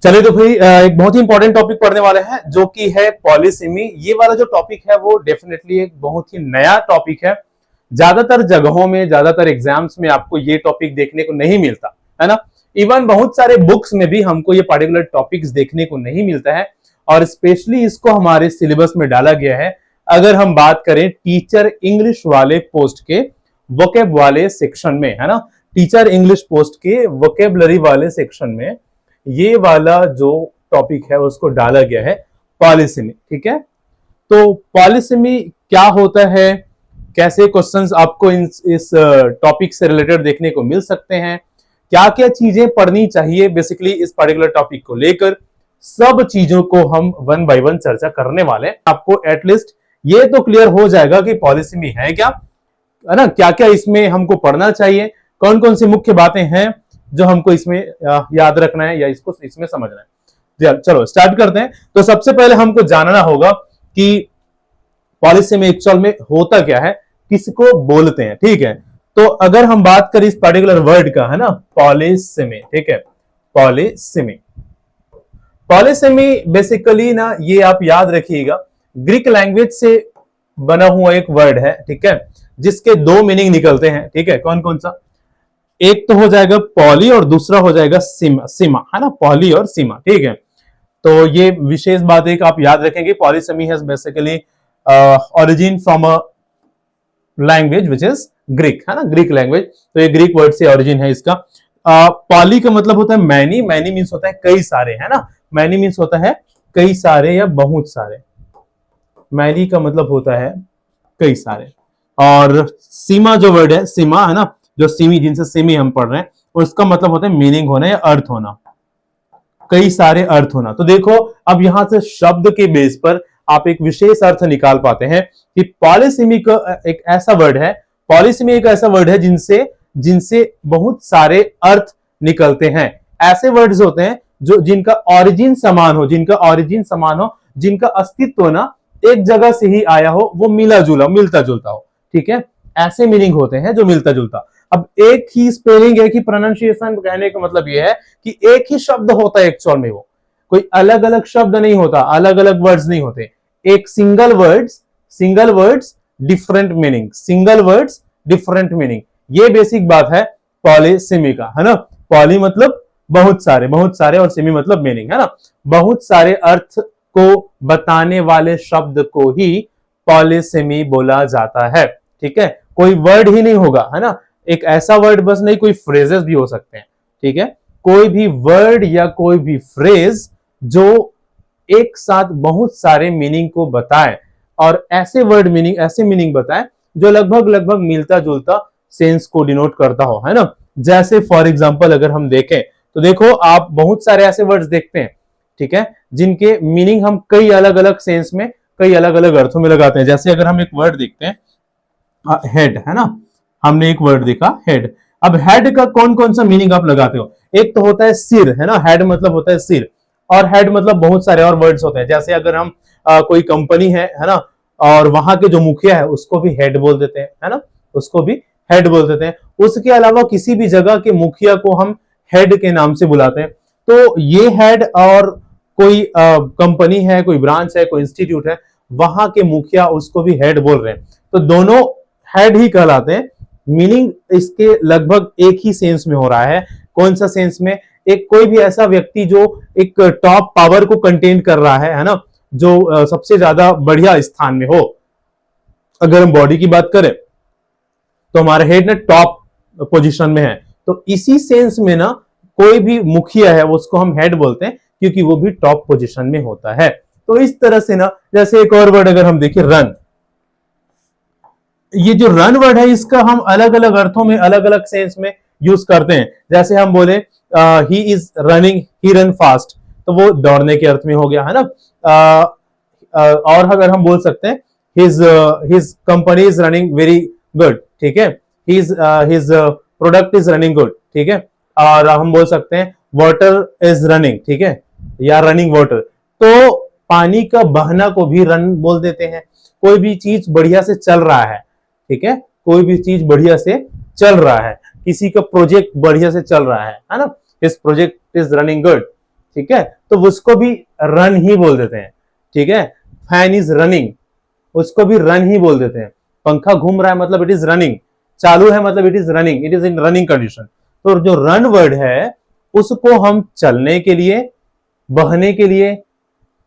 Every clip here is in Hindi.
चलिए तो भाई एक बहुत ही इंपॉर्टेंट टॉपिक पढ़ने वाले हैं जो कि है पॉलीसिमी। ये वाला जो टॉपिक है वो डेफिनेटली एक बहुत ही नया टॉपिक है। ज्यादातर जगहों में, ज्यादातर एग्जाम्स में आपको ये टॉपिक देखने को नहीं मिलता है ना। इवन बहुत सारे बुक्स में भी हमको ये पर्टिकुलर टॉपिक्स देखने को नहीं मिलता है और स्पेशली इसको हमारे सिलेबस में डाला गया है। अगर हम बात करें टीचर इंग्लिश वाले पोस्ट के वोकेब वाले सेक्शन में, है ना, टीचर इंग्लिश पोस्ट के वोकेबलरी वाले सेक्शन में ये वाला जो टॉपिक है उसको डाला गया है, पॉलीसिमी। ठीक है, तो पॉलीसिमी क्या होता है, कैसे क्वेश्चंस आपको इस टॉपिक से रिलेटेड देखने को मिल सकते हैं, क्या क्या चीजें पढ़नी चाहिए बेसिकली इस पर्टिकुलर टॉपिक को लेकर, सब चीजों को हम वन बाय वन चर्चा करने वाले हैं। आपको एटलीस्ट ये तो क्लियर हो जाएगा कि पॉलीसिमी है क्या, है ना, क्या क्या इसमें हमको पढ़ना चाहिए, कौन कौन सी मुख्य बातें हैं जो हमको इसमें याद रखना है या इसको इसमें समझना है। चलो स्टार्ट करते हैं। तो सबसे पहले हमको जानना होगा कि पॉलीसिमी एक्चुअल में होता क्या है, किसको बोलते हैं। ठीक है, तो अगर हम बात करें इस पर्टिकुलर वर्ड का, है ना, पॉलीसिमी। ठीक है, पॉलीसिमी, पॉलीसिमी बेसिकली ना, ये आप याद रखिएगा, ग्रीक लैंग्वेज से बना हुआ एक वर्ड है। ठीक है, जिसके दो मीनिंग निकलते हैं। ठीक है, कौन कौन सा, एक तो हो जाएगा पॉली और दूसरा हो जाएगा सीमा, सीमा, है ना, पॉली और सीमा। ठीक है, तो ये विशेष बात एक आप याद रखेंगे, polysemy has basically origin from a language which is Greek, है ना, ग्रीक लैंग्वेज। तो ये ग्रीक वर्ड से ओरिजिन है इसका। पॉली का मतलब होता है मैनी, मैनी मीन्स होता है कई सारे, है ना, मैनी मीन्स होता है कई सारे या बहुत सारे, मैनी का मतलब होता है कई सारे। और सीमा जो वर्ड है, सीमा, है ना, जो सीमी, जिनसे सीमी हम पढ़ रहे हैं, उसका मतलब होता है मीनिंग होना या अर्थ होना, कई सारे अर्थ होना। तो देखो अब यहां से शब्द के बेस पर आप एक विशेष अर्थ निकाल पाते हैं कि पॉलीसिमी का एक ऐसा वर्ड है, पॉलीसिमी एक ऐसा वर्ड है जिनसे जिनसे बहुत सारे अर्थ निकलते हैं। ऐसे वर्ड्स होते हैं जो जिनका ऑरिजिन समान हो, जिनका ऑरिजिन समान हो, जिनका अस्तित्व ना एक जगह से ही आया हो, वो मिला जुला, मिलता जुलता हो। ठीक है, ऐसे मीनिंग होते हैं जो मिलता जुलता। अब एक ही स्पेलिंग, एक ही प्रोनाउंसिएशन, कहने का मतलब यह है कि एक ही शब्द होता है एक्चुअल में, वो कोई अलग अलग शब्द नहीं होता, अलग अलग वर्ड्स नहीं होते, एक single words, single words different meaning, single words different meaning. ये बेसिक बात है पॉलीसिमी का, है ना। पॉली मतलब बहुत सारे, बहुत सारे, और सिमी मतलब मीनिंग, है ना। बहुत सारे अर्थ को बताने वाले शब्द को ही पॉलीसिमी बोला जाता है। ठीक है, कोई वर्ड ही नहीं होगा, है ना, एक ऐसा वर्ड बस नहीं, कोई फ्रेजेस भी हो सकते हैं। ठीक है, कोई भी वर्ड या कोई भी फ्रेज जो एक साथ बहुत सारे मीनिंग को बताए, और ऐसे वर्ड मीनिंग, ऐसे मीनिंग बताए जो लगभग लगभग मिलता जुलता सेंस को डिनोट करता हो, है ना। जैसे फॉर एग्जांपल अगर हम देखें तो देखो आप बहुत सारे ऐसे वर्ड्स देखते हैं, ठीक है, जिनके मीनिंग हम कई अलग अलग सेंस में, कई अलग अलग अर्थों में लगाते हैं। जैसे अगर हम एक वर्ड देखते हैं हेड, है ना, हमने एक वर्ड देखा हेड। अब हेड का कौन कौन सा मीनिंग आप लगाते हो, एक तो होता है सिर, है ना, हेड मतलब होता है सिर, और हेड मतलब बहुत सारे और वर्ड्स होते हैं। जैसे अगर हम कोई कंपनी है ना, और वहां के जो मुखिया है उसको भी हेड बोल देते हैं, है ना, उसको भी हेड बोल देते हैं। उसके अलावा किसी भी जगह के मुखिया को हम हेड के नाम से बुलाते हैं। तो ये हेड, और कोई कंपनी है, कोई ब्रांच है, कोई इंस्टीट्यूट है, वहां के मुखिया उसको भी हेड बोल रहे हैं, तो दोनों हेड ही कहलाते हैं। मीनिंग इसके लगभग एक ही सेंस में हो रहा है। कौन सा सेंस में, एक कोई भी ऐसा व्यक्ति जो एक टॉप पावर को कंटेन कर रहा है ना, जो सबसे ज्यादा बढ़िया स्थान में हो। अगर हम बॉडी की बात करें तो हमारा हेड ना टॉप पोजीशन में है, तो इसी सेंस में ना कोई भी मुखिया है उसको हम हेड बोलते हैं, क्योंकि वो भी टॉप पोजीशन में होता है। तो इस तरह से ना, जैसे एक और वर्ड अगर हम देखें रन, ये जो रन वर्ड है इसका हम अलग अलग अर्थों में, अलग अलग सेंस में यूज करते हैं। जैसे हम बोले he is running, he run fast, तो वो दौड़ने के अर्थ में हो गया, है ना। और अगर हम बोल सकते हैं his company is running very good, ठीक है, his product is running good, ठीक है। और हम बोल सकते हैं वाटर इज रनिंग, ठीक है, या रनिंग वाटर। तो पानी का बहना को भी रन बोल देते हैं। कोई भी चीज बढ़िया से चल रहा है, ठीक है, कोई भी चीज बढ़िया से चल रहा है, किसी का प्रोजेक्ट बढ़िया से चल रहा है ना, this project is running good, ठीक है, तो उसको भी रन ही बोल देते हैं। ठीक है, फैन इज रनिंग, उसको भी रन ही बोल देते हैं। पंखा घूम रहा है मतलब इट इज रनिंग, चालू है मतलब it is running, it is in running condition. तो जो रन वर्ड है उसको हम चलने के लिए, बहने के लिए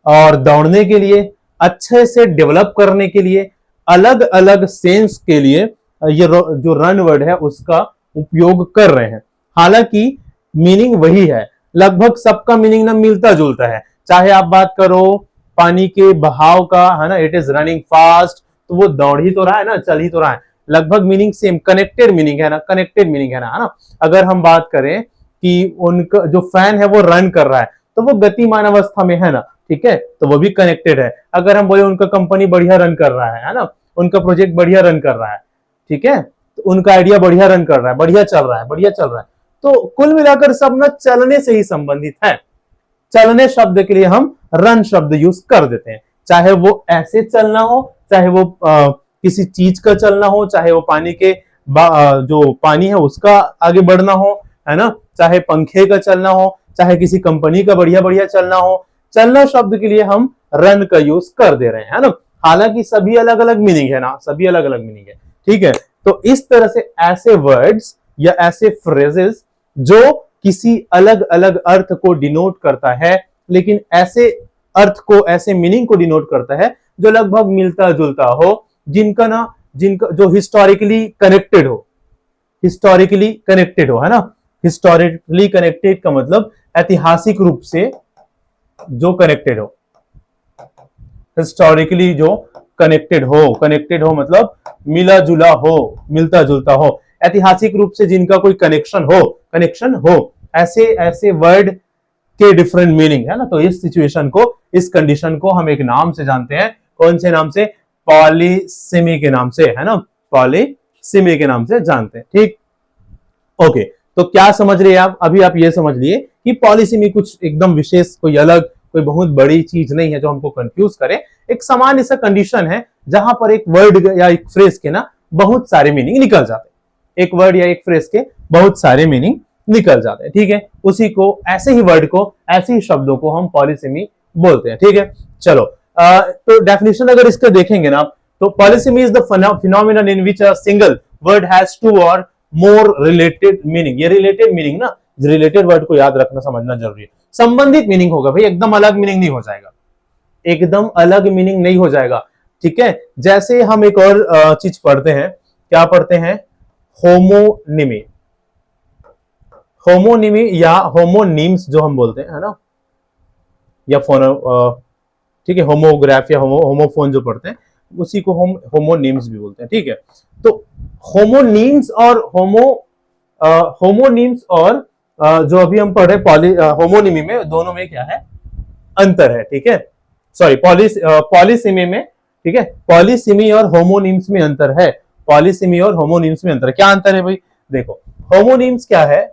और दौड़ने के लिए, अच्छे से डेवलप करने के लिए, अलग अलग सेंस के लिए ये जो रन वर्ड है उसका उपयोग कर रहे हैं। हालांकि मीनिंग वही है, लगभग सबका मीनिंग ना मिलता जुलता है। चाहे आप बात करो पानी के बहाव का, है ना, इट इज रनिंग फास्ट, तो वो दौड़ ही तो रहा है ना, चल ही तो रहा है। लगभग मीनिंग सेम, कनेक्टेड मीनिंग है ना, कनेक्टेड मीनिंग है ना। अगर हम बात करें कि उनका जो फैन है वो रन कर रहा है तो वो गतिमान अवस्था में है ना, ठीक है, तो वो भी कनेक्टेड है। अगर हम बोले उनका कंपनी बढ़िया रन कर रहा है ना, उनका प्रोजेक्ट बढ़िया रन कर रहा है, ठीक है, तो उनका आइडिया बढ़िया रन कर रहा है, बढ़िया चल रहा है, बढ़िया चल रहा है, तो कुल मिलाकर सब ना चलने से ही संबंधित है। चलने शब्द के लिए हम रन शब्द यूज कर देते हैं, चाहे वो ऐसे चलना हो, चाहे वो किसी चीज का चलना हो, चाहे वो पानी के जो पानी है उसका आगे बढ़ना हो, है ना, चाहे पंखे का चलना हो, चाहे किसी कंपनी का बढ़िया बढ़िया चलना हो, चलना शब्द के लिए हम रन का यूज कर दे रहे हैं, है ना। हालांकि सभी अलग अलग मीनिंग है ना, सभी अलग अलग मीनिंग है, ठीक है। तो इस तरह से ऐसे वर्ड्स या ऐसे फ्रेजेस जो किसी अलग अलग अर्थ को डिनोट करता है, लेकिन ऐसे अर्थ को, ऐसे मीनिंग को डिनोट करता है जो लगभग मिलता जुलता हो, जिनका जो हिस्टोरिकली कनेक्टेड हो, हिस्टोरिकली कनेक्टेड हो, है ना। हिस्टोरिकली कनेक्टेड का मतलब ऐतिहासिक रूप से जो कनेक्टेड हो, हिस्टोरिकली जो कनेक्टेड हो मतलब मिला जुला हो, मिलता जुलता हो, ऐतिहासिक रूप से जिनका कोई कनेक्शन हो, ऐसे ऐसे वर्ड के डिफरेंट मीनिंग है ना। तो इस सिचुएशन को, इस कंडीशन को हम एक नाम से जानते हैं, कौन से नाम से? पॉलीसिमी के नाम से, है ना, पॉलीसिमी के नाम से जानते हैं, ठीक। ओके, तो क्या समझ रहे हैं आप? अभी आप ये समझ लिए कि पॉलीसिमी कुछ एकदम विशेष, कोई अलग, कोई बहुत बड़ी चीज नहीं है जो हमको कंफ्यूज करे। एक सामान्य सा कंडीशन है जहां पर एक वर्ड या एक फ्रेज के ना बहुत सारे मीनिंग निकल जाते हैं, एक वर्ड या एक फ्रेज के बहुत सारे मीनिंग निकल जाते हैं, ठीक है। उसी को, ऐसे ही वर्ड को, ऐसे ही शब्दों को हम पॉलीसिमी बोलते हैं, ठीक है। चलो, तो डेफिनेशन अगर इसका देखेंगे ना, तो polysemy is the phenomenon in which a single word has two or more related meaning. ये रिलेटेड मीनिंग ना, रिलेटेड वर्ड को याद रखना, समझना जरूरी है। संबंधित मीनिंग होगा भाई, एकदम अलग मीनिंग नहीं हो जाएगा, एकदम अलग मीनिंग नहीं हो जाएगा, ठीक है। जैसे हम एक और चीज पढ़ते हैं, क्या पढ़ते हैं? होमोनिमी, होमोनिमी या होमोनिम्स जो हम बोलते हैं, है ना, या फोनो, ठीक है, होमोग्राफ या होमोफोन जो पढ़ते हैं उसी को हम होमोनिम्स भी बोलते हैं, ठीक है। तो होमोनिम्स और होमोनिम्स और जो अभी हम पढ़ रहे होमोनिमी में, दोनों में क्या है? अंतर है, ठीक है। सॉरी, पॉलीसिमी में, ठीक है, पॉलीसिमी और होमोनिम्स में अंतर है, पॉलीसिमी और होमोनिम्स में अंतर है। क्या अंतर है भाई? देखो, होमोनिम्स क्या है,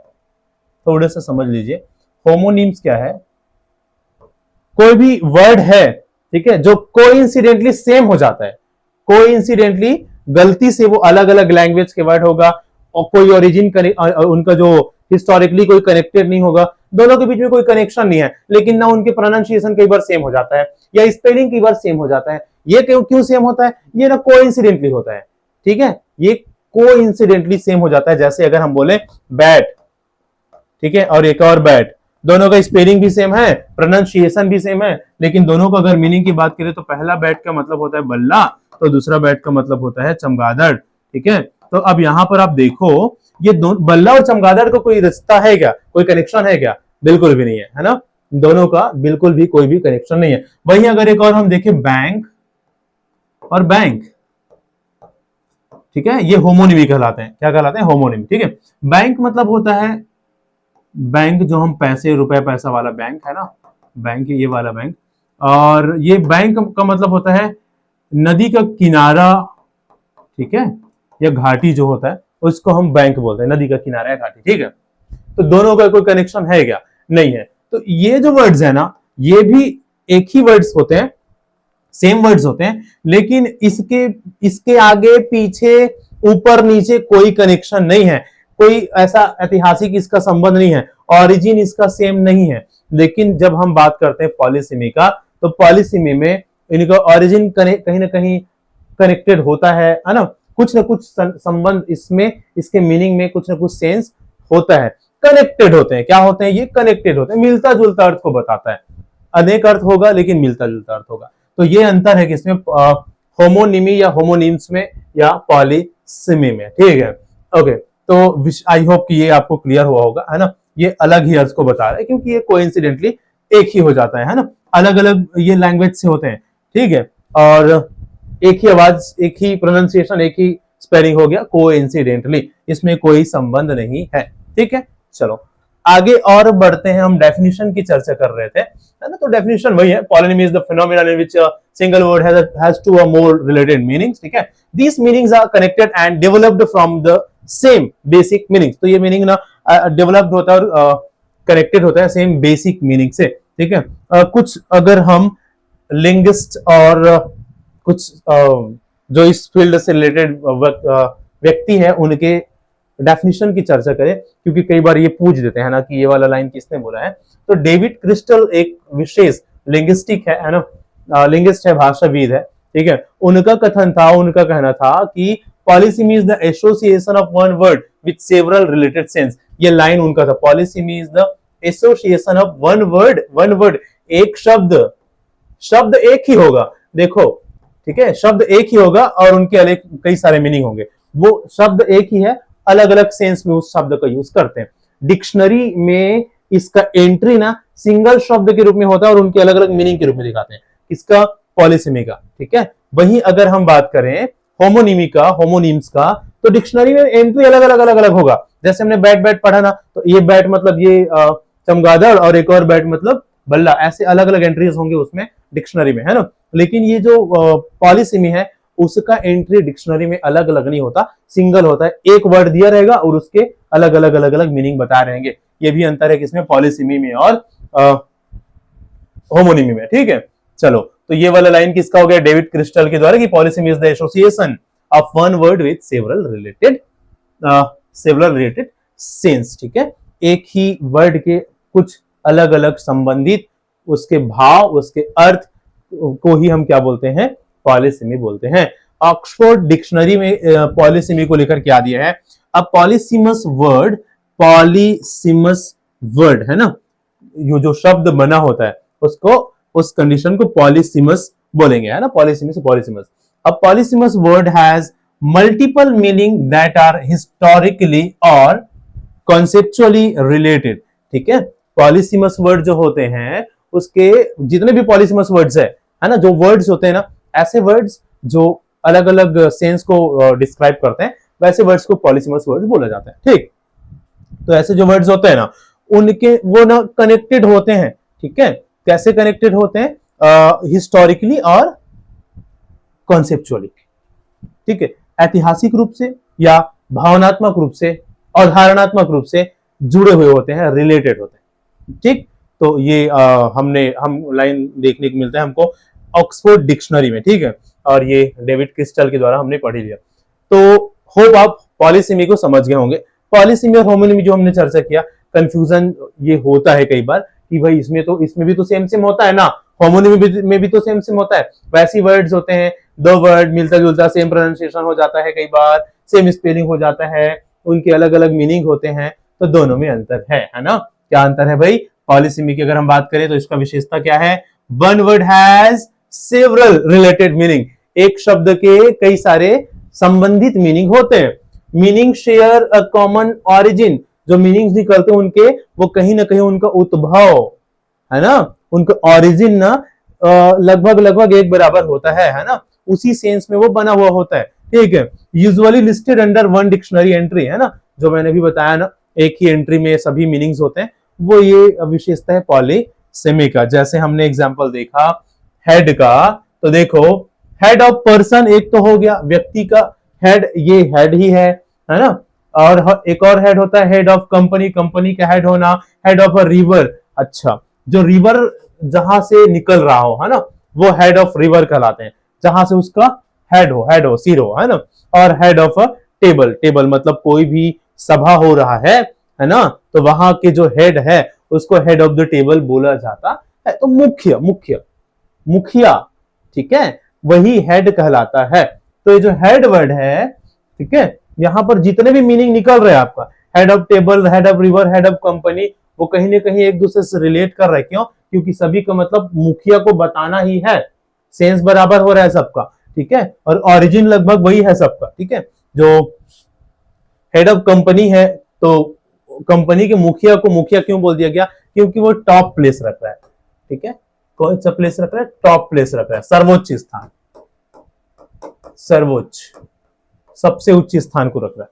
थोड़ा सा समझ लीजिए। होमोनिम्स क्या है? कोई भी वर्ड है, ठीक है, जो कोइंसिडेंटली सेम हो जाता है, कोइंसिडेंटली, गलती से वो अलग अलग लैंग्वेज के वर्ड होगा और कोई ओरिजिन, उनका जो हिस्टोरिकली कोई कनेक्टेड नहीं होगा, दोनों के बीच में कोई कनेक्शन नहीं है, लेकिन ना उनके प्रोनाउंसिएशन कई बार सेम हो जाता है या स्पेलिंग कई बार सेम हो जाता है। ये क्यों सेम होता है? ये ना कोइंसिडेंटली होता है, ठीक है, ये कोइंसिडेंटली सेम हो जाता है। जैसे अगर हम बोले बैट, ठीक है, और एक और बैट, दोनों का स्पेलिंग भी सेम है, प्रोनाउंसिएशन भी सेम है, लेकिन दोनों का अगर मीनिंग की बात करें तो पहला बैट का मतलब होता है बल्ला, तो दूसरा बैट का मतलब होता है चमगादड़, ठीक है। तो अब यहां पर आप देखो, ये बल्ला और चमगादड़ का कोई रिश्ता है क्या, कोई कनेक्शन है क्या? बिल्कुल भी नहीं है ना, दोनों का बिल्कुल भी कोई भी कनेक्शन नहीं है। वहीं अगर एक और हम देखें, बैंक और बैंक, ठीक है, ये होमोनिमी कहलाते हैं। क्या कहलाते हैं? होमोनिमी, ठीक है। बैंक मतलब होता है, बैंक जो हम पैसे, रुपए पैसा वाला बैंक है ना, बैंक, ये वाला बैंक। और ये बैंक का मतलब होता है नदी का किनारा, ठीक है, या घाटी जो होता है उसको हम बैंक बोलते हैं, नदी का किनारा या घाटी, ठीक है। तो दोनों का कोई कनेक्शन है क्या? नहीं है। तो ये जो वर्ड्स है ना, ये भी एक ही वर्ड्स होते हैं, सेम वर्ड्स होते हैं, लेकिन इसके आगे पीछे ऊपर नीचे कोई कनेक्शन नहीं है, कोई ऐसा ऐतिहासिक इसका संबंध नहीं है। ऑरिजिन इसका सेम नहीं है। लेकिन जब हम बात करते हैं पॉलीसिमी का, तो पॉलीसिमी में इनका ऑरिजिन कहीं ना कहीं कनेक्टेड होता है ना, कुछ ना कुछ संबंध इसमें, इसके मीनिंग में कुछ ना कुछ सेंस होता है, कनेक्टेड होते हैं। क्या होते हैं ये? कनेक्टेड होते हैं, मिलता जुलता अर्थ को बताता है। अनेक अर्थ होगा लेकिन मिलता जुलता अर्थ होगा। तो ये अंतर है किसमें, होमोनिमी या होमोनिम्स में या पॉलीसिमी में। ठीक है, ओके। तो आई होप कि ये आपको क्लियर हुआ होगा, है ना। ये अलग ही अर्थ को बता रहा है क्योंकि ये कोइंसिडेंटली एक ही हो जाता है ना, अलग अलग ये लैंग्वेज से होते हैं। ठीक है, और एक ही आवाज, एक ही प्रोनाउंसिएशन, एक ही स्पेलिंग हो गया कोइंसिडेंटली, इसमें कोई संबंध नहीं है। ठीक है, चलो आगे और बढ़ते हैं। हम डेफिनेशन की चर्चा कर रहे थे, है ना। तो डेफिनेशन वही है, polysemy is the phenomenon in which a single word has two or more related meanings. ठीक है, these meanings are connected and developed from the same basic meanings. तो ये मीनिंग ना डेवलप्ड होता है और कनेक्टेड होता है सेम बेसिक मीनिंग से। ठीक है, कुछ अगर हम लिंग्विस्ट और कुछ जो इस फील्ड से रिलेटेड व्यक्ति है उनके डेफिनेशन की चर्चा करें, क्योंकि कई बार ये पूछ देते हैं ना कि ये वाला लाइन किसने बोला है। तो डेविड क्रिस्टल एक विशेष लिंग्विस्टिक है ना, लिंग्विस्ट है, भाषाविद है। ठीक है, उनका कथन था, उनका कहना था कि polysemy is the association of one word with several related sense. ये लाइन उनका था, polysemy is the association of one word, एक शब्द, शब्द एक ही होगा। देखो, ठीक है, शब्द एक ही होगा और उनके अलग कई सारे मीनिंग होंगे। वो शब्द एक ही है, अलग अलग सेंस में उस शब्द का यूज करते हैं। डिक्शनरी में इसका एंट्री ना सिंगल शब्द के रूप में होता है और उनके अलग अलग मीनिंग के रूप में दिखाते हैं, इसका पॉलीसिमी का। ठीक है, वहीं अगर हम बात करें होमोनिमी का, होमोनिम्स का, तो डिक्शनरी में एंट्री अलग अलग होगा। जैसे हमने बैट बैट पढ़ा ना, तो ये बैट मतलब ये चमगादड़ और एक और बैट मतलब बल्ला, ऐसे अलग अलग एंट्रीज होंगे उसमें डिक्शनरी में, है ना। लेकिन ये जो पॉलीसिमी है उसका एंट्री डिक्शनरी में अलग अलग नहीं होता, सिंगल होता है। एक वर्ड दिया रहेगा और उसके अलग अलग मीनिंग बता रहेंगे। ये भी अंतर है किसमें, पॉलीसिमी में और होमोनिमी में। ठीक है, चलो, तो ये वाला लाइन किसका हो गया, डेविड क्रिस्टल के द्वारा, कि polysemy is the association of one word with several related sense. ठीक है, एक ही वर्ड के कुछ अलग अलग संबंधित उसके भाव, उसके अर्थ को ही हम क्या बोलते हैं, पॉलीसिमी बोलते हैं। ऑक्सफोर्ड डिक्शनरी में पॉलीसिमी को लेकर क्या दिया है, अ पॉलीसिमस वर्ड है ना, ये जो शब्द बना होता है उसको, उस कंडीशन को पॉलीसिमस बोलेंगे, है ना, पॉलीसिमी से polysemous. A polysemous word has multiple meaning that are historically or conceptually related. ठीक है, पॉलीसिमस वर्ड जो होते हैं, उसके जितने भी पॉलीसिमस वर्ड्स है ना, जो वर्ड्स होते हैं ना, ऐसे वर्ड्स जो अलग अलग सेंस को डिस्क्राइब करते हैं, वैसे वर्ड्स को पॉलीसिमस वर्ड्स बोला जाता है। ठीक, तो ऐसे जो वर्ड्स होते हैं ना, उनके वो ना कनेक्टेड होते हैं। ठीक है, कैसे कनेक्टेड होते हैं, हिस्टोरिकली और कॉन्सेप्चुअली। ठीक है, ऐतिहासिक रूप से या भावनात्मक रूप से और धारणात्मक रूप से जुड़े हुए होते हैं, रिलेटेड होते हैं। ठीक, तो ये हम लाइन देखने को मिलता है हमको ऑक्सफोर्ड डिक्शनरी में। ठीक है, और ये डेविड क्रिस्टल के द्वारा हमने पढ़ लिया। तो होप आप पॉलीसिमी को समझ गए होंगे। पॉलीसिमी और होमोनिमी जो हमने चर्चा किया, कंफ्यूजन ये होता है कई बार कि भाई इसमें भी तो सेम होता है ना, होमोनिमी में भी तो सेम होता है। वैसी वर्ड्स होते हैं, दो वर्ड मिलता जुलता सेम प्रोनाउंसिएशन हो जाता है, कई बार सेम स्पेलिंग हो जाता है, उनके अलग अलग मीनिंग होते हैं। तो दोनों में अंतर है ना। क्या अंतर है भाई, पॉलीसिमी की अगर हम बात करें तो इसका विशेषता क्या है, one word has several related meaning, एक शब्द के कई सारे संबंधित मीनिंग होते हैं। Meaning share a common origin, जो मीनिंग्स निकलते हैं उनके, वो कहीं ना कहीं उनका उद्भव, है ना, उनका ऑरिजिन ना लगभग एक बराबर होता है ना, उसी सेंस में वो बना हुआ होता है। ठीक है, usually listed under one dictionary entry, है ना, जो मैंने भी बताया ना, एक ही एंट्री में सभी मीनिंग्स होते हैं, वो ये विशेषता है पॉलीसिमी का। जैसे हमने एग्जांपल देखा हेड का, तो देखो हेड ऑफ पर्सन एक तो हो गया, व्यक्ति का हेड, ये हेड ही है ना, और एक और हेड होता है हेड ऑफ कंपनी, कंपनी का हेड होना, हेड ऑफ अ रिवर। अच्छा, जो रिवर जहां से निकल रहा हो, है ना, वो हेड ऑफ रिवर कहलाते हैं, जहां से उसका हेड हो, सिर हो, है ना। और head of a table, table मतलब कोई भी सभा हो रहा है ना, तो वहां के जो हेड है उसको हेड ऑफ द टेबल बोला जाता है। तो मुख्य मुख्य मुखिया, ठीक है, वही हेड कहलाता है। तो ये जो हेड वर्ड है, ठीक है, यहां पर जितने भी मीनिंग निकल रहे हैं आपका, head of table, head of river, head of company, वो कहीं ना कहीं एक दूसरे से रिलेट कर रहे हैं। क्यों? क्योंकि सभी का मतलब मुखिया को बताना ही है, सेंस बराबर हो रहा है सबका, ठीक है, और ओरिजिन लगभग वही है सबका, ठीक है। जो हेड ऑफ कंपनी है, तो कंपनी के मुखिया को मुखिया क्यों बोल दिया गया? क्योंकि वो टॉप प्लेस रख रहा है, ठीक है। कौन सा प्लेस रख रहा है? टॉप प्लेस रख रहा है, सर्वोच्च स्थान, सर्वोच्च, सबसे उच्च स्थान को रख रहा है।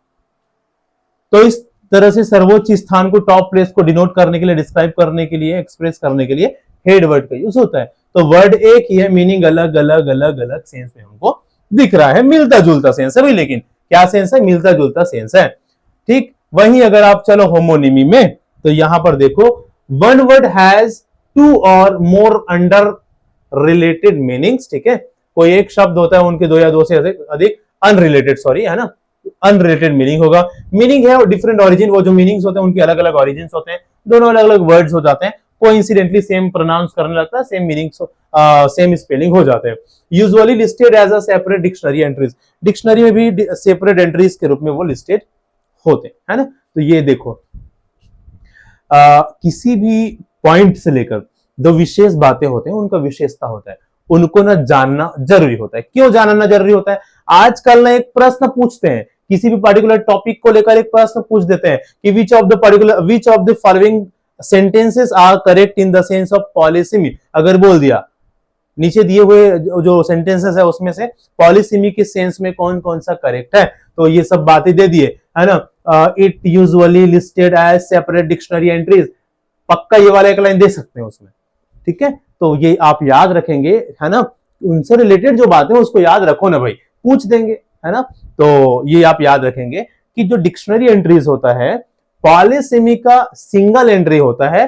तो इस तरह से सर्वोच्च स्थान को, टॉप प्लेस को डिनोट करने के लिए, डिस्क्राइब करने के लिए, एक्सप्रेस करने के लिए हेड वर्ड का यूज होता है। तो वर्ड एक ही है, मीनिंग अलग अलग अलग अलग सेंस में हमको दिख रहा है, मिलता जुलता सेंस है भाई, लेकिन क्या सेंस है? मिलता जुलता सेंस है, ठीक। वहीं अगर आप चलो होमोनिमी में, तो यहां पर देखो, one word has two or more under related meanings, ठीक है। कोई एक शब्द होता है, उनके दो या दो से अधिक अनरिलेटेड, सॉरी, है ना, अनरिलेटेड मीनिंग होगा। मीनिंग है और डिफरेंट ऑरिजिन, वो जो मीनिंग्स होते हैं उनके अलग अलग ऑरिजिन होते हैं, दोनों अलग अलग वर्ड्स हो जाते हैं, कोइंसिडेंटली सेम प्रोनाउंस करने लगता है, सेम मीनिंग, सेम स्पेलिंग हो जाते हैं। Usually listed as a separate dictionary entries, dictionary में भी सेपरेट एंट्रीज के रूप में वो लिस्टेड होते हैं, है ना। तो ये देखो, किसी भी पॉइंट से लेकर जो विशेष बातें होते हैं उनका विशेषता होता है, उनको ना जानना जरूरी होता है। क्यों जानना जरूरी होता है? आजकल ना एक प्रश्न पूछते हैं, किसी भी पर्टिकुलर टॉपिक को लेकर एक प्रश्न पूछ देते हैं कि which of the following sentences are correct in the sense of polysemy. अगर बोल दिया नीचे दिए हुए जो सेंटेंसेस है उसमें से पॉलिसिमी के सेंस में कौन कौन सा करेक्ट है, तो ये सब बातें दे दिए, है ना। It usually listed as separate dictionary entries, पक्का ये वाला एक लाइन दे सकते हैं उसमें, ठीक है। तो ये आप याद रखेंगे, है ना, उनसे रिलेटेड जो बातें हैं उसको याद रखो ना भाई, पूछ देंगे, है ना। तो ये आप याद रखेंगे कि जो डिक्शनरी एंट्रीज होता है, पॉलिसेमी का सिंगल एंट्री होता है,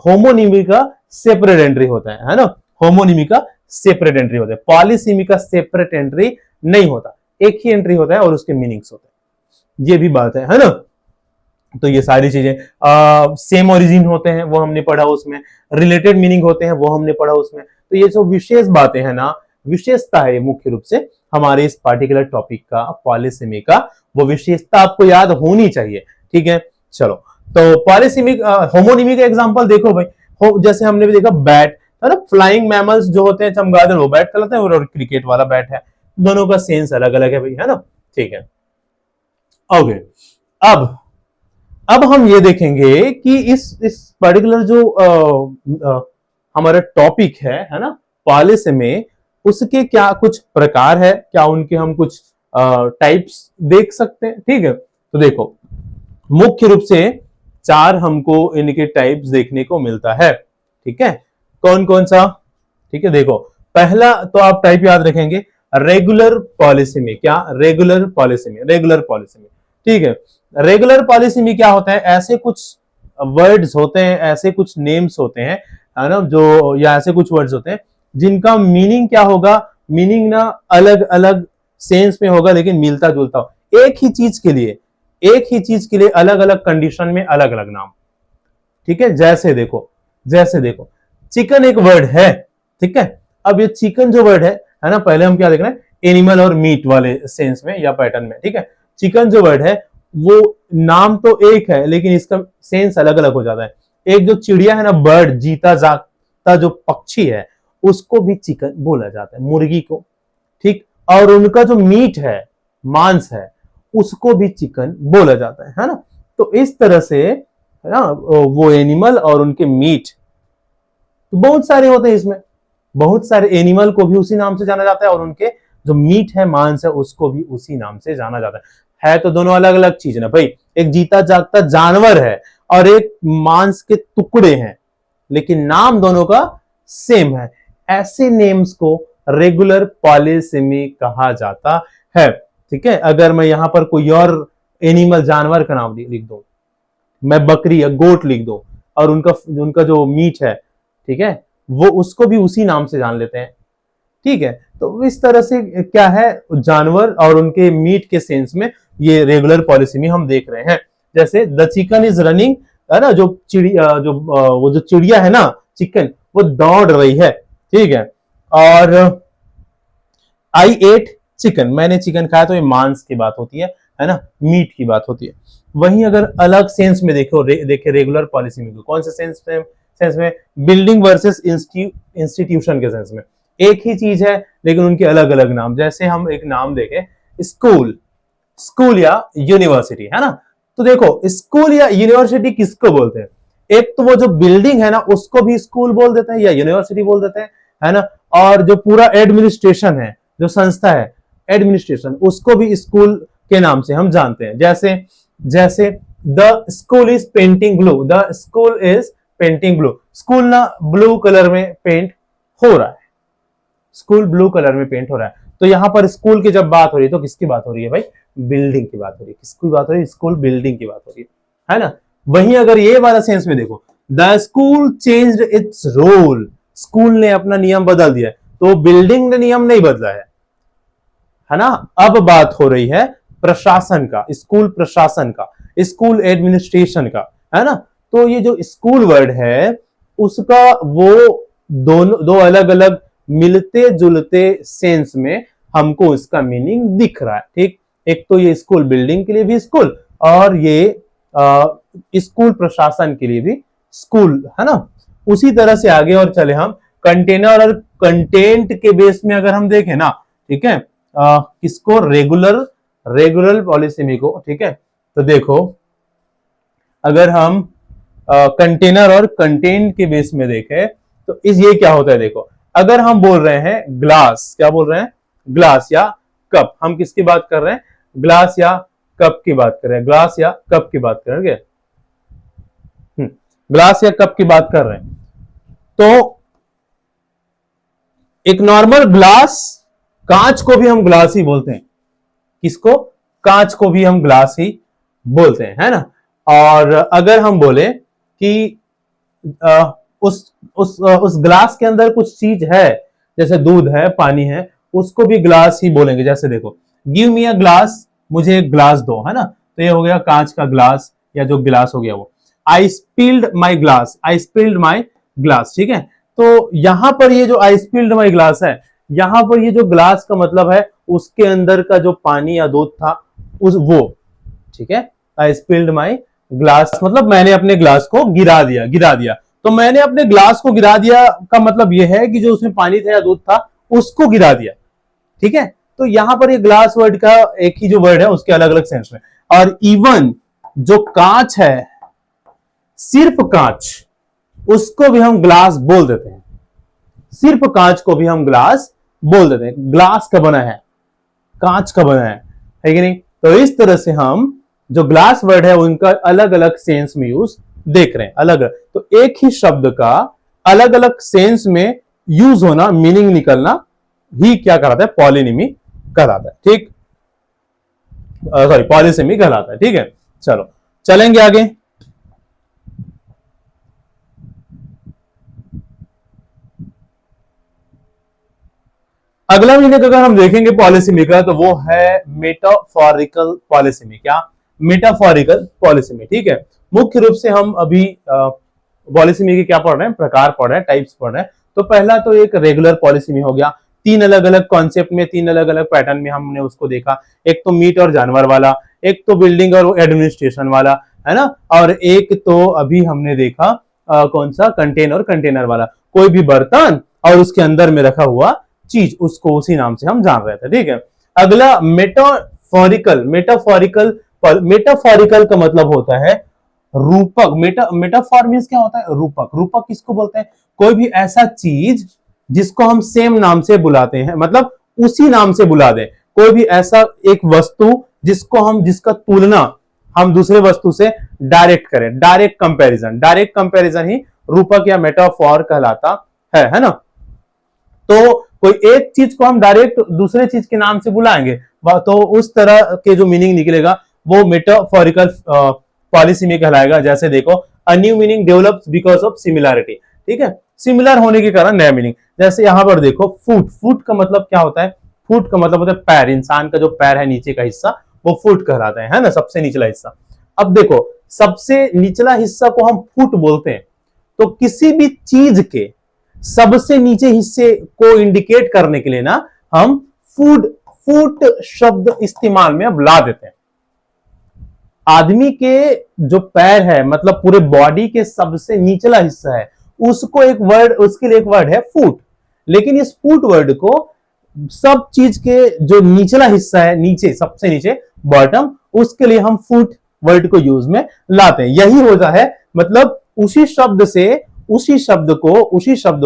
होमोनिमी का सेपरेट एंट्री होता है ना। होमोनिमी का सेपरेट एंट्री होता है, पॉलिसेमी का सेपरेट एंट्री नहीं होता, एक ही एंट्री होता है और उसके मीनिंग्स होते हैं, ये भी बात है ना। तो ये सारी चीजें सेम ओरिजिन होते हैं, वो हमने पढ़ा उसमें, रिलेटेड मीनिंग होते हैं, वो हमने पढ़ा उसमें। तो ये जो विशेष बातें हैं ना, विशेषता है मुख्य रूप से हमारे इस पार्टिकुलर टॉपिक का, पॉलिसेमी का, वो विशेषता आपको याद होनी चाहिए, ठीक है। चलो, तो पॉलिसेमी, होमोनिमी का एग्जांपल देखो भाई, जैसे हमने भी देखा बैट, है ना, फ्लाइंग मैमल्स जो होते हैं चमगादड़, वो बैट कहलाते हैं, और क्रिकेट वाला बैट है, दोनों का सेंस अलग अलग है भाई, है ना, ठीक है। ओके, अब हम ये देखेंगे कि इस पर्टिकुलर जो हमारा टॉपिक है ना, पॉलिसेमी, उसके क्या कुछ प्रकार है, क्या उनके हम कुछ टाइप्स देख सकते हैं, ठीक है। तो देखो, मुख्य रूप से 4 हमको इनके टाइप्स देखने को मिलता है, ठीक है। कौन कौन सा? ठीक है, देखो, पहला तो आप टाइप याद रखेंगे, रेगुलर पॉलिसेमी। क्या? रेगुलर पॉलिसेमी, रेगुलर पॉलिसेमी, ठीक है। रेगुलर पॉलिसेमी क्या होता है? ऐसे कुछ वर्ड्स होते हैं, ऐसे कुछ नेम्स होते हैं, है ना, जो, या ऐसे कुछ वर्ड्स होते हैं जिनका मीनिंग क्या होगा, मीनिंग ना अलग अलग सेंस में होगा लेकिन मिलता जुलता हो, एक ही चीज के लिए अलग अलग कंडीशन में अलग अलग नाम, ठीक है। जैसे देखो चिकन एक वर्ड है, ठीक है। अब ये चिकन जो वर्ड है ना, पहले हम क्या देख रहे हैं, एनिमल और मीट वाले सेंस में या पैटर्न में, ठीक है। चिकन जो वर्ड है वो नाम तो एक है लेकिन इसका सेंस अलग अलग हो जाता है। एक जो चिड़िया है ना, बर्ड, जीता जागता जो पक्षी है, उसको भी चिकन बोला जाता है, मुर्गी को, ठीक। और उनका जो मीट है, मांस है, उसको भी चिकन बोला जाता है ना। तो इस तरह से, है ना, वो एनिमल और उनके मीट तो बहुत सारे होते हैं इसमें, बहुत सारे एनिमल को भी उसी नाम से जाना जाता है और उनके जो मीट है, मांस है, उसको भी उसी नाम से जाना जाता है तो दोनों अलग अलग चीज ना भाई, एक जीता जागता जानवर है और एक मांस के टुकड़े हैं, लेकिन नाम दोनों का सेम है। ऐसे नेम्स को रेगुलर पॉलिसेमी कहा जाता है, ठीक है। अगर मैं यहां पर कोई और एनिमल, जानवर का नाम लिख दो, मैं बकरी या गोट लिख दो, और उनका जो मीट है, ठीक है, वो उसको भी उसी नाम से जान लेते हैं, ठीक है। तो इस तरह से क्या है, जानवर और उनके मीट के सेंस में ये रेगुलर पॉलिसेमी हम देख रहे हैं। जैसे द चिकन इज रनिंग है ना, जो चिड़िया वो जो चिड़िया है ना, चिकन, वो दौड़ रही है, ठीक है। और आई एट चिकन, मैंने चिकन खाया, तो ये मांस की बात होती है ना, मीट की बात होती है। वहीं अगर अलग सेंस में देखो, देखे रेगुलर पॉलिसी में, कौन से सेंस में, बिल्डिंग वर्सेस इंस्टीट्यूशन के सेंस में, एक ही चीज है लेकिन उनके अलग अलग नाम। जैसे हम एक नाम देखें, स्कूल, स्कूल या यूनिवर्सिटी, है ना। तो देखो स्कूल या यूनिवर्सिटी किसको बोलते हैं? एक तो वो जो बिल्डिंग है ना, उसको भी स्कूल बोल देते हैं या यूनिवर्सिटी बोल देते हैं, है ना। और जो पूरा एडमिनिस्ट्रेशन है, जो संस्था है एडमिनिस्ट्रेशन, उसको भी स्कूल के नाम से हम जानते हैं। जैसे जैसे the school is painting blue, the school is painting blue, school ना ब्लू कलर में पेंट हो रहा है, स्कूल ब्लू कलर में पेंट हो रहा है। तो यहां पर स्कूल की जब बात हो रही है तो किसकी बात हो रही है भाई? बिल्डिंग की बात हो रही है। किसकी बात हो रही है? स्कूल बिल्डिंग की बात हो रही है ना। वहीं अगर ये वाला सेंस में देखो, the school changed its role, school ने अपना नियम बदल दिया, तो बिल्डिंग ने नियम नहीं बदला है ना। अब बात हो रही है प्रशासन का, स्कूल प्रशासन का, स्कूल एडमिनिस्ट्रेशन का, है ना। तो ये जो स्कूल वर्ड है उसका वो दोनों दो अलग अलग मिलते जुलते सेंस में हमको इसका मीनिंग दिख रहा है, ठीक। एक तो ये स्कूल बिल्डिंग के लिए भी स्कूल, और ये स्कूल प्रशासन के लिए भी स्कूल, है ना। उसी तरह से आगे और चले हम कंटेनर और कंटेंट के बेस में अगर हम देखें ना, ठीक है, किसको? रेगुलर पॉलिसेमी को, ठीक है। तो देखो अगर हम कंटेनर और कंटेंट के बेस में देखें तो इस ये क्या होता है, देखो अगर हम बोल रहे हैं ग्लास, क्या बोल रहे हैं? ग्लास या कप, हम किसकी बात कर रहे हैं? ग्लास या कप की बात कर रहे हैं, ग्लास या कप की बात कर रहे हैं, ग्लास या कप की बात कर रहे हैं। तो एक नॉर्मल ग्लास, कांच को भी हम ग्लास ही बोलते हैं, किसको? कांच को भी हम ग्लास ही बोलते हैं, है ना। और अगर हम बोले कि उस ग्लास के अंदर कुछ चीज है, जैसे दूध है, पानी है, उसको भी ग्लास ही बोलेंगे। जैसे देखो, गिव मी अ ग्लास, मुझे एक ग्लास दो, है ना। तो ये हो गया कांच का ग्लास या जो ग्लास हो गया वो। I spilled my glass, I spilled my glass, ठीक है। तो यहां पर ये जो आई स्पिल्ड माई ग्लास है, यहां पर ये जो ग्लास का मतलब है उसके अंदर का जो पानी या दूध था उस वो, ठीक है। आई स्पिल्ड माई ग्लास मतलब मैंने अपने ग्लास को गिरा दिया। तो मैंने अपने ग्लास को गिरा दिया का मतलब यह है कि जो उसमें पानी था या दूध था उसको गिरा दिया, ठीक है। तो यहां पर ये ग्लास वर्ड का एक ही जो वर्ड है उसके अलग अलग सेंस में। और इवन जो कांच है, सिर्फ कांच, उसको भी हम ग्लास बोल देते हैं, सिर्फ कांच को भी हम ग्लास बोल देते हैं। ग्लास का बना है, कांच का बना है कि नहीं। तो इस तरह से हम जो ग्लास वर्ड है उनका अलग अलग सेंस में यूज देख रहे हैं, अलग अलग। तो एक ही शब्द का अलग अलग सेंस में यूज होना, मीनिंग निकलना ही क्या कहलाता है? पॉलिनिमी कहलाता है, ठीक। सॉरी, पॉलिसेमी कहलाता है, ठीक है। चलो चलेंगे आगे। अगला मीनिंग अगर हम देखेंगे पॉलिसेमी का तो वो है मेटाफोरिकल पॉलिसेमी। क्या? मेटाफोरिकल पॉलिसेमी, ठीक है। मुख्य रूप से हम अभी पॉलिसेमी के क्या पढ़ रहे हैं? प्रकार पढ़ रहे हैं, टाइप्स पढ़ रहे हैं। तो पहला तो एक रेगुलर पॉलिसेमी हो गया, तीन अलग अलग कॉन्सेप्ट में, तीन अलग अलग पैटर्न में हमने उसको देखा। एक तो मीट और जानवर वाला, एक तो बिल्डिंग और एडमिनिस्ट्रेशन वाला, है ना। और एक तो अभी हमने देखा कौन सा? कंटेन और कंटेनर वाला, कोई भी बर्तन और उसके अंदर में रखा हुआ चीज, उसको उसी नाम से हम जान रहे थे, ठीक है। अगला मेटाफोरिकल, मेटाफोरिकल का मतलब होता है रूपक। मेटाफोर मींस क्या होता है? रूपक। रूपक किसको बोलते हैं? कोई भी ऐसा चीज जिसको हम सेम नाम से बुलाते हैं, मतलब उसी नाम से बुला दें। कोई भी ऐसा एक वस्तु जिसका तुलना हम दूसरे वस्तु से डायरेक्ट करें, डायरेक्ट कंपैरिजन ही रूपक या मेटाफोर कहलाता है ना। तो कोई एक चीज को हम डायरेक्ट दूसरे चीज के नाम से बुलाएंगे तो उस तरह के जो मीनिंग निकलेगा वो मेटाफोरिकल पॉलिसेमी कहलाएगा। जैसे देखो, a new meaning develops because of similarity, ठीक है। सिमिलर होने के कारण नया मीनिंग। जैसे यहां पर देखो, फुट का मतलब क्या होता है? फुट का मतलब होता है पैर। इंसान का जो पैर है नीचे का हिस्सा वो फुट कहलाता है ना, सबसे निचला हिस्सा। अब देखो, सबसे निचला हिस्सा को हम फुट बोलते हैं। तो किसी भी चीज के सबसे नीचे हिस्से को इंडिकेट करने के लिए ना हम फुट शब्द इस्तेमाल में अब ला देते हैं। आदमी के जो पैर है, मतलब पूरे बॉडी के सबसे निचला हिस्सा है, उसको एक वर्ड, उसके लिए एक वर्ड है फुट। लेकिन इस फुट वर्ड को सब चीज के जो निचला हिस्सा है, नीचे सबसे नीचे बॉटम, उसके लिए हम फुट वर्ड को यूज में लाते हैं। यही होता है, मतलब उसी शब्द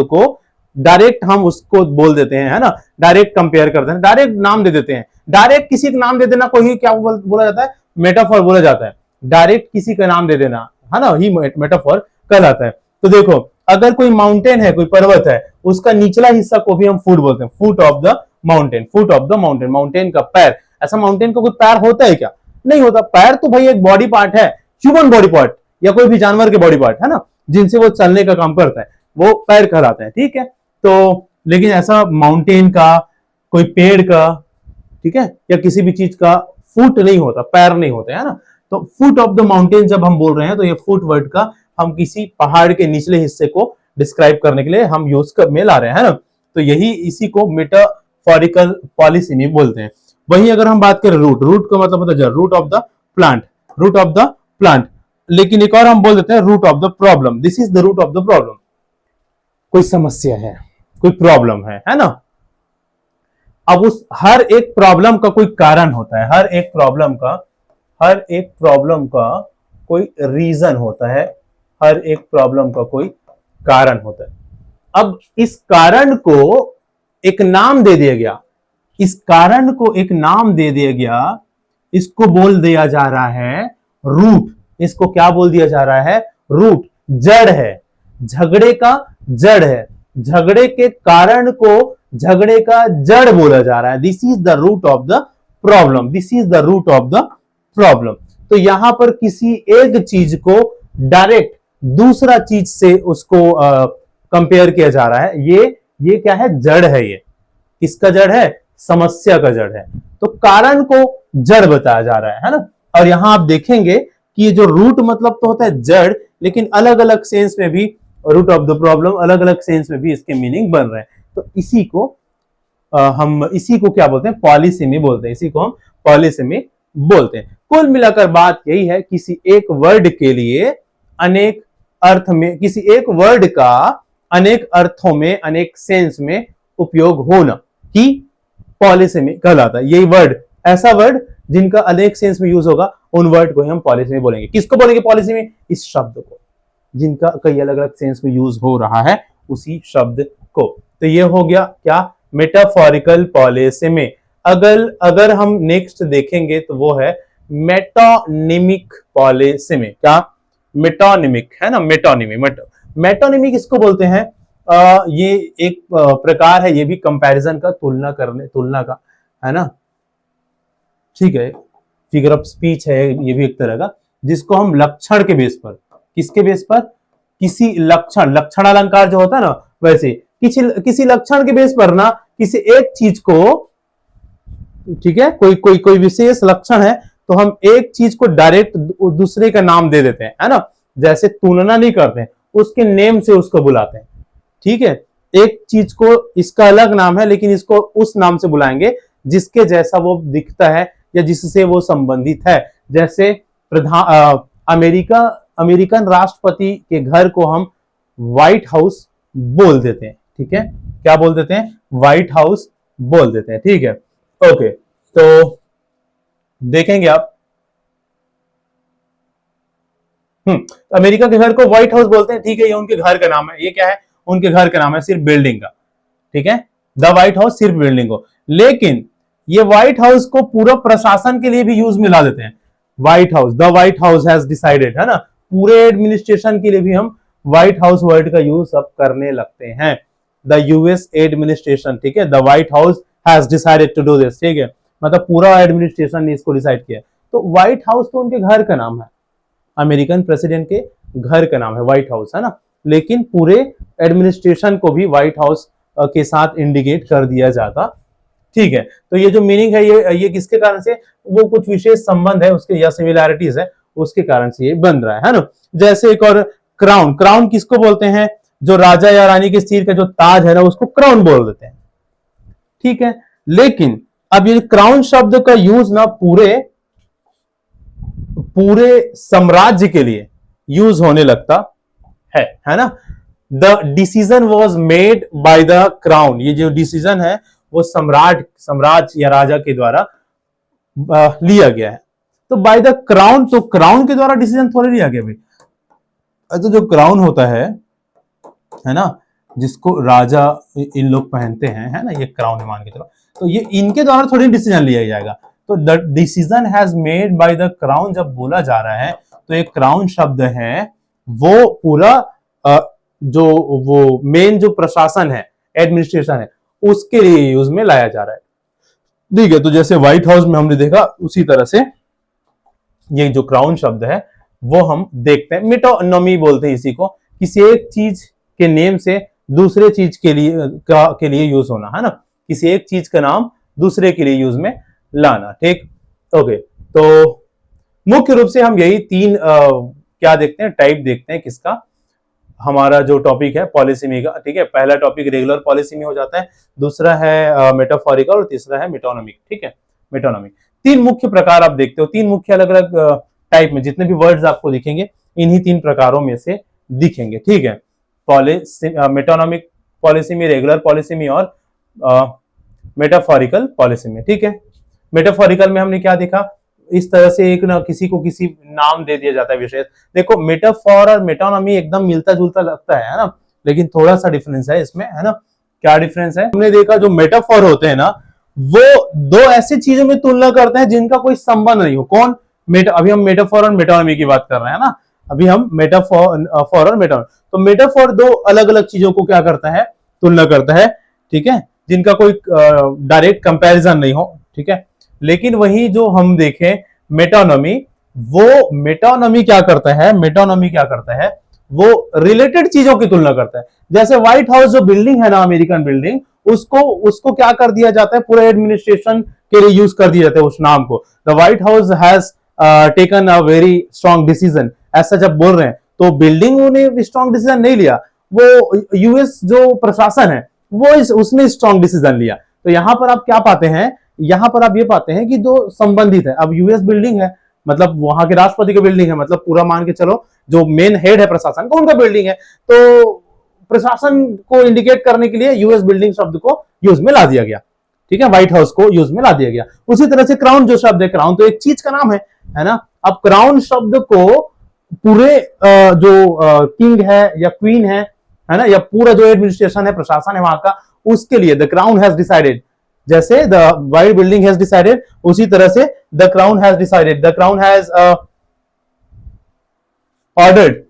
को डायरेक्ट हम उसको बोल देते हैं, है ना, डायरेक्ट कंपेयर करते हैं, डायरेक्ट नाम दे देते हैं। डायरेक्ट किसी का नाम दे देना को ही क्या बोला जाता है? मेटाफोर बोला जाता है। डायरेक्ट किसी का नाम दे देना, है ना, ही मेटाफोर कहलाता है। तो देखो, अगर कोई माउंटेन है, कोई पर्वत है, उसका निचला हिस्सा को भी हम फुट बोलते हैं, foot of the mountain, foot of the mountain, mountain का पैर। ऐसा माउंटेन का कोई पैर होता है क्या? नहीं होता। पैर तो भाई एक बॉडी पार्ट है, ह्यूमन बॉडी पार्ट या कोई भी जानवर के बॉडी पार्ट, है ना, जिनसे वो चलने का काम करता है, वो पैर कहलाते हैं। ठीक है, तो लेकिन ऐसा माउंटेन का, कोई पेड़ का, ठीक है, या किसी भी चीज का फुट नहीं होता, पैर नहीं होते, है ना। तो फुट ऑफ द माउंटेन जब हम बोल रहे हैं तो ये फुट वर्ड का हम किसी पहाड़ के निचले हिस्से को डिस्क्राइब करने के लिए हम यूज में ला रहे हैं, है ना। तो यही, इसी को मेटाफोरिकल पॉलीसिमी बोलते हैं। वही अगर हम बात करें रूट का मतलब होता है root of the plant, root of the plant. लेकिन एक और हम बोल देते हैं root of the problem, this is the root of the problem. कोई समस्या है, कोई प्रॉब्लम है ना। अब उस हर एक प्रॉब्लम का कोई कारण होता है, हर एक प्रॉब्लम का कोई रीजन होता है, हर एक प्रॉब्लम का कोई कारण होता है। अब इस कारण को एक नाम दे दिया गया, इस कारण को एक नाम दे दिया गया, इसको बोल दिया जा रहा है रूट। इसको क्या बोल दिया जा रहा है? रूट, जड़ है, झगड़े का जड़ है। झगड़े के कारण को झगड़े का जड़ बोला जा रहा है। This is the root of the problem, this is the root of the problem. तो यहां पर किसी एक चीज को डायरेक्ट दूसरा चीज से उसको कंपेयर किया जा रहा है। ये क्या है? जड़ है। ये किसका जड़ है? समस्या का जड़ है। तो कारण को जड़ बताया जा रहा है ना। और यहां आप देखेंगे कि ये जो रूट मतलब तो होता है जड़, लेकिन अलग अलग सेंस में भी रूट ऑफ द प्रॉब्लम, अलग अलग सेंस में भी इसके मीनिंग बन रहे हैं। तो इसी को क्या बोलते हैं? पॉलीसिमी बोलते हैं। इसी को हम पॉलीसिमी बोलते हैं। कुल मिलाकर बात यही है, किसी एक वर्ड के लिए अनेक अर्थ में, किसी एक वर्ड का अनेक अर्थों में, अनेक सेंस में उपयोग होना ही पॉलीसिमी कहलाता है। यही वर्ड, ऐसा वर्ड जिनका अनेक सेंस में यूज होगा, उन वर्ड को ही हम पॉलीसिमी बोलेंगे। किसको बोलेंगे पॉलीसिमी? इस शब्द को, जिनका कई अलग अलग सेंस में यूज हो रहा है, उसी शब्द को। तो ये हो गया क्या? मेटाफोरिकल पॉलीसिमी। अगर हम नेक्स्ट देखेंगे तो वो है मेटोनिमिक पॉलीसिमी। क्या? मेटोनिमिक, है ना, मेटोनिमी किसको बोलते हैं? ये एक प्रकार है, ये भी कंपैरिजन का, तुलना का, है ना। ठीक है, फिगर ऑफ स्पीच है ये भी एक तरह का, जिसको हम लक्षण के बेस पर, किसके बेस पर? किसी लक्षण अलंकार जो होता है ना, वैसे किसी लक्षण के बेस पर ना, किसी एक चीज को, ठीक है, कोई विशेष लक्षण है तो हम एक चीज को डायरेक्ट दूसरे का नाम दे देते हैं, है ना। जैसे तुलना नहीं करते हैं, उसके नेम से उसको बुलाते हैं। ठीक है, एक चीज को इसका अलग नाम है, लेकिन इसको उस नाम से बुलाएंगे जिसके जैसा वो दिखता है या जिससे वो संबंधित है। जैसे अमेरिकन राष्ट्रपति के घर को हम व्हाइट हाउस बोल देते हैं। ठीक है, क्या बोल देते हैं? व्हाइट हाउस बोल देते हैं। ठीक है, ओके। तो देखेंगे आप, अमेरिका के घर को व्हाइट हाउस बोलते हैं। ठीक है, ये उनके घर का नाम है। ये क्या है? उनके घर का नाम है, सिर्फ बिल्डिंग का। ठीक है, द व्हाइट हाउस, सिर्फ बिल्डिंग को। लेकिन ये व्हाइट हाउस को पूरा प्रशासन के लिए भी यूज में ला देते हैं। White House, the White House has decided, है ना। पूरे एडमिनिस्ट्रेशन के लिए भी हम व्हाइट हाउस वर्ड का यूज अब करने लगते हैं। द यूएस एडमिनिस्ट्रेशन, ठीक है, the White House has decided to do this. ठीक है, मतलब पूरा एडमिनिस्ट्रेशन ने इसको डिसाइड किया। तो व्हाइट हाउस तो उनके घर का नाम है, अमेरिकन प्रेसिडेंट के घर का नाम है व्हाइट हाउस, है ना। लेकिन पूरे एडमिनिस्ट्रेशन को भी व्हाइट हाउस के साथ इंडिकेट कर दिया जाता। ठीक है, तो ये जो मीनिंग है, ये किसके कारण से? वो कुछ विशेष संबंध है उसके या सिमिलैरिटीज है, उसके कारण से ये बन रहा है ना। जैसे एक और क्राउन, क्राउन किसको बोलते हैं, जो राजा या रानी के सिर का जो ताज है ना उसको क्राउन बोल देते हैं, ठीक है। लेकिन अब ये क्राउन शब्द का यूज ना पूरे पूरे साम्राज्य के लिए यूज होने लगता है ना। The decision was made by the crown, ये जो डिसीजन है वो साम्राज्य या राजा के द्वारा लिया गया है। तो बाय द क्राउन, तो क्राउन के द्वारा डिसीजन थोड़ी लिया गया भाई। तो जो क्राउन होता है ना, जिसको राजा इन लोग पहनते हैं, है ना, ये क्राउन मान के चलो, तो ये इनके द्वारा थोड़ी डिसीजन लिया जाएगा। तो the decision has made by the crown जब बोला जा रहा है तो एक क्राउन शब्द है वो पूरा जो वो मेन जो प्रशासन है, एडमिनिस्ट्रेशन है, उसके लिए यूज में लाया जा रहा है, ठीक है। तो जैसे व्हाइट हाउस में हमने देखा उसी तरह से ये जो क्राउन शब्द है वो हम देखते हैं। मेटोनॉमी बोलते हैं इसी को, किसी एक चीज के नेम से दूसरे चीज के लिए यूज होना, है ना, किसी एक चीज का नाम दूसरे के लिए यूज में लाना, ठीक। ओके, तो मुख्य रूप से हम यही तीन क्या देखते हैं, टाइप देखते हैं किसका, हमारा जो टॉपिक है पॉलिसेमी का, ठीक है। पहला टॉपिक रेगुलर पॉलिसेमी हो जाता है, दूसरा है मेटाफोरिकल और तीसरा है मेटोनॉमिक, ठीक है। मेटोनॉमिक तीन मुख्य प्रकार आप देखते हो, तीन मुख्य अलग अलग टाइप में जितने भी वर्ड्स आपको दिखेंगे इन्हीं तीन प्रकारों में से दिखेंगे, ठीक है। मेटोनॉमिक पॉलिसेमी, रेगुलर पॉलिसेमी और मेटाफोरिकल पॉलिसेमी, ठीक है। मेटाफोरिकल में हमने क्या देखा, इस तरह से एक ना किसी को किसी नाम दे दिया जाता है विशेष। देखो मेटाफोर और मेटोनॉमी एकदम मिलता जुलता लगता है ना, लेकिन थोड़ा सा डिफरेंस है इसमें, है ना। क्या डिफरेंस है, हमने देखा जो मेटाफोर होते हैं ना वो दो ऐसी चीजों में तुलना करते हैं जिनका कोई संबंध नहीं हो। कौन, अभी हम मेटाफोर और मेटोनॉमी की बात कर रहे हैं ना, अभी हम मेटाफोर और मेटोनॉमी। तो मेटाफोर दो अलग अलग चीजों को क्या करता है, तुलना करता है, ठीक है, जिनका कोई डायरेक्ट कंपैरिजन नहीं हो, ठीक है। लेकिन वही जो हम देखें मेटोनॉमी, वो मेटोनॉमी क्या करता है, मेटोनॉमी क्या करता है, वो रिलेटेड चीजों की तुलना करता है। जैसे व्हाइट हाउस जो बिल्डिंग है ना, अमेरिकन बिल्डिंग, उसको क्या कर दिया जाता है, पूरे एडमिनिस्ट्रेशन के लिए यूज कर दिया जाता है उस नाम को। The White House has taken a very strong decision, ऐसा जब बोल रहे हैं तो बिल्डिंग ने स्ट्रॉन्ग डिसीजन नहीं लिया, वो यूएस जो प्रशासन है वो उसने स्ट्रॉन्ग डिसीजन लिया। तो यहां पर आप क्या पाते हैं, यहां पर आप ये पाते हैं कि जो संबंधित है, अब यूएस बिल्डिंग है मतलब वहां के राष्ट्रपति की बिल्डिंग है, मतलब पूरा मान के चलो जो मेन हेड है प्रशासन का उनका बिल्डिंग है, तो प्रशासन को इंडिकेट करने के लिए यूएस बिल्डिंग शब्द को यूज में ला दिया गया, ठीक है, व्हाइट हाउस को यूज में ला दिया गया। उसी तरह से क्राउन जो शब्द है, क्राउन तो एक चीज का नाम है ना। अब क्राउन शब्द को पूरे जो किंग है या क्वीन है ना, या पूरा जो एडमिनिस्ट्रेशन है, प्रशासन है वहां का, उसके लिए द क्राउन हैज डिसाइडेड, जैसे the white building has decided, उसी तरह से the crown has decided, the crown has ordered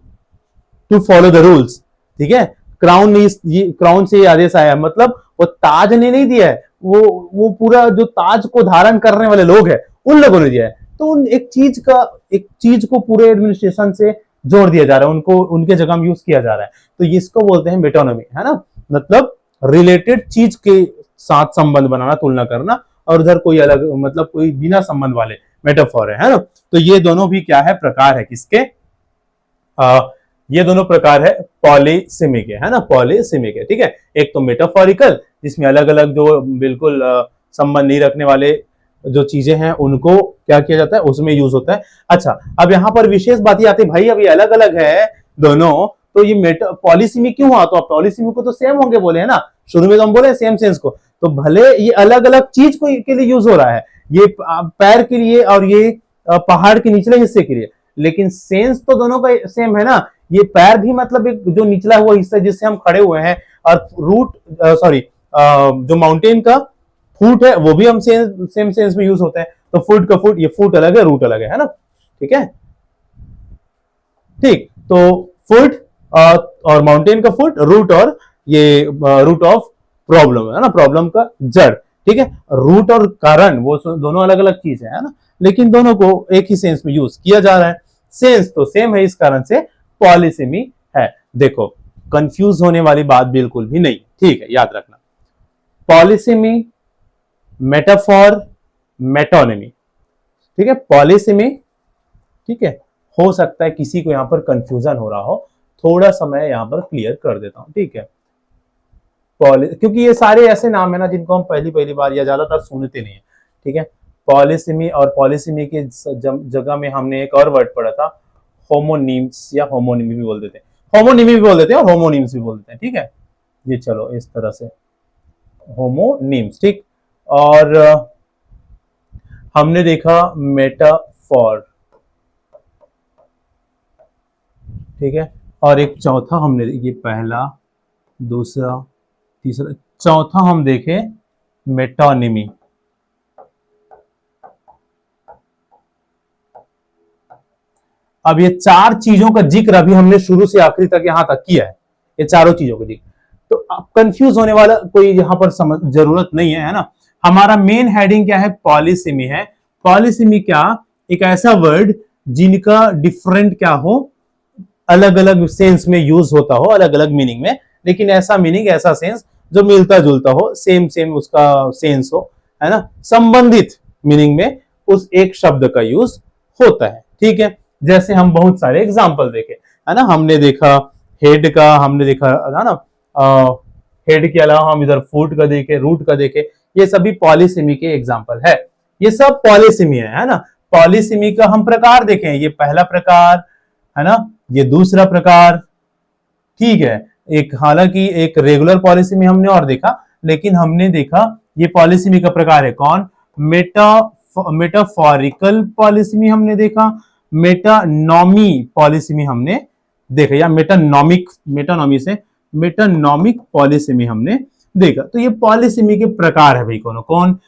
to follow the rules, ठीक है। क्राउन से आदेश आया, मतलब वो ताज ने नहीं दिया है, वो पूरा जो ताज को धारण करने वाले लोग हैं उन लोगों ने दिया है। तो उन एक चीज को पूरे एडमिनिस्ट्रेशन से जोड़ दिया जा रहा है, उनको उनके जगह में यूज किया जा रहा है, तो इसको बोलते हैं मेटोनॉमी, है ना। मतलब रिलेटेड चीज के साथ संबंध बनाना, तुलना करना, और उधर कोई अलग मतलब कोई बिना संबंध वाले मेटाफोर है ना। तो ये दोनों भी क्या है, प्रकार है किसके, ये दोनों प्रकार है पॉलीसिमी के, है ना, पॉलीसिमी के, ठीक है। एक तो मेटाफोरिकल जिसमें अलग अलग जो बिल्कुल संबंध नहीं रखने वाले जो चीजें हैं उनको क्या किया जाता है, उसमें यूज होता है। अच्छा, अब यहाँ पर विशेष बात आती है, भाई अभी अलग अलग है दोनों, तो ये पॉलीसिमी क्यों हुआ, तो पॉलीसिमी को तो सेम होंगे बोले, है ना, शुरू में तो हम बोले सेम सेंस को, तो भले ये अलग अलग चीज को के लिए यूज हो रहा है, ये पैर के लिए और ये पहाड़ के निचले हिस्से के लिए, लेकिन सेंस तो दोनों का सेम है ना। ये पैर भी मतलब एक जो निचला हुआ हिस्सा जिससे हम खड़े हुए हैं, और रूट जो माउंटेन का फुट है वो भी हम सेम सेंस में यूज होता है। तो फुट का फुट, ये फुट अलग है, रूट अलग है ना, ठीक है। ठीक, तो फुट और माउंटेन का फुट, रूट और ये रूट ऑफ प्रॉब्लम है ना, प्रॉब्लम का जड़, ठीक है। रूट और कारण वो दोनों अलग अलग चीज है ना, लेकिन दोनों को एक ही सेंस में यूज किया जा रहा है, सेंस तो सेम है, इस कारण से पॉलीसेमी है। देखो कंफ्यूज होने वाली बात बिल्कुल भी नहीं, ठीक है, याद रखना पॉलीसेमी, मेटाफोर, मेटोनिमी, ठीक है, पॉलीसेमी, ठीक है, हो सकता है किसी को यहाँ पर कंफ्यूजन हो रहा हो, थोड़ा सा मैं यहाँ पर क्लियर कर देता हूँ, ठीक है। क्योंकि ये सारे ऐसे नाम है ना जिनको हम पहली पहली बार या ज्यादातर सुनते नहीं है, ठीक है। पॉलीसिमी और पॉलीसिमी के जगह में हमने एक और वर्ड पढ़ा था, होमोनिम्स या होमोनिमी भी बोल देते हैं, होमोनिमी भी बोल देते हैं और होमोनिम्स भी बोल देते हैं, ठीक है। ये चलो इस तरह से होमोनिम्स, ठीक। और हमने देखा मेटाफॉर, ठीक है। और एक चौथा हमने, ये पहला, दूसरा, तीसरा, चौथा हम देखे मेटोनिमी। अब ये चार चीजों का जिक्र अभी हमने शुरू से आखिरी तक यहां तक किया है, ये चारों चीजों का जिक्र, तो अब कंफ्यूज होने वाला कोई यहां पर जरूरत नहीं है ना। हमारा मेन हेडिंग क्या है, पॉलीसिमी है। पॉलीसिमी क्या, एक ऐसा वर्ड जिनका डिफरेंट क्या हो, अलग अलग सेंस में यूज होता हो, अलग अलग मीनिंग में, लेकिन ऐसा मीनिंग, ऐसा सेंस जो मिलता जुलता हो, सेम सेम उसका सेंस हो, है ना, संबंधित मीनिंग में उस एक शब्द का यूज होता है, ठीक है। जैसे हम बहुत सारे एग्जाम्पल देखे, है ना, हमने देखा हेड का, हमने देखा है ना, हेड के अलावा हम इधर फुट का देखे, रूट का देखे, ये सभी पॉलीसिमी के एग्जाम्पल है, ये सब पॉलीसिमी है ना। पॉलीसिमी का हम प्रकार देखें, ये पहला प्रकार है ना, ये दूसरा प्रकार, ठीक है। एक, हालांकि एक रेगुलर पॉलीसिमी हमने और देखा, लेकिन हमने देखा ये पॉलीसिमी का प्रकार है कौन, मेटाफोरिकल पॉलीसिमी हमने देखा, मेटानॉमी पॉलीसिमी हमने देखा, या मेटानॉमी से मेटानॉमिक पॉलीसिमी हमने देखा। तो ये पॉलीसिमी के प्रकार है भाई, कौन कौन,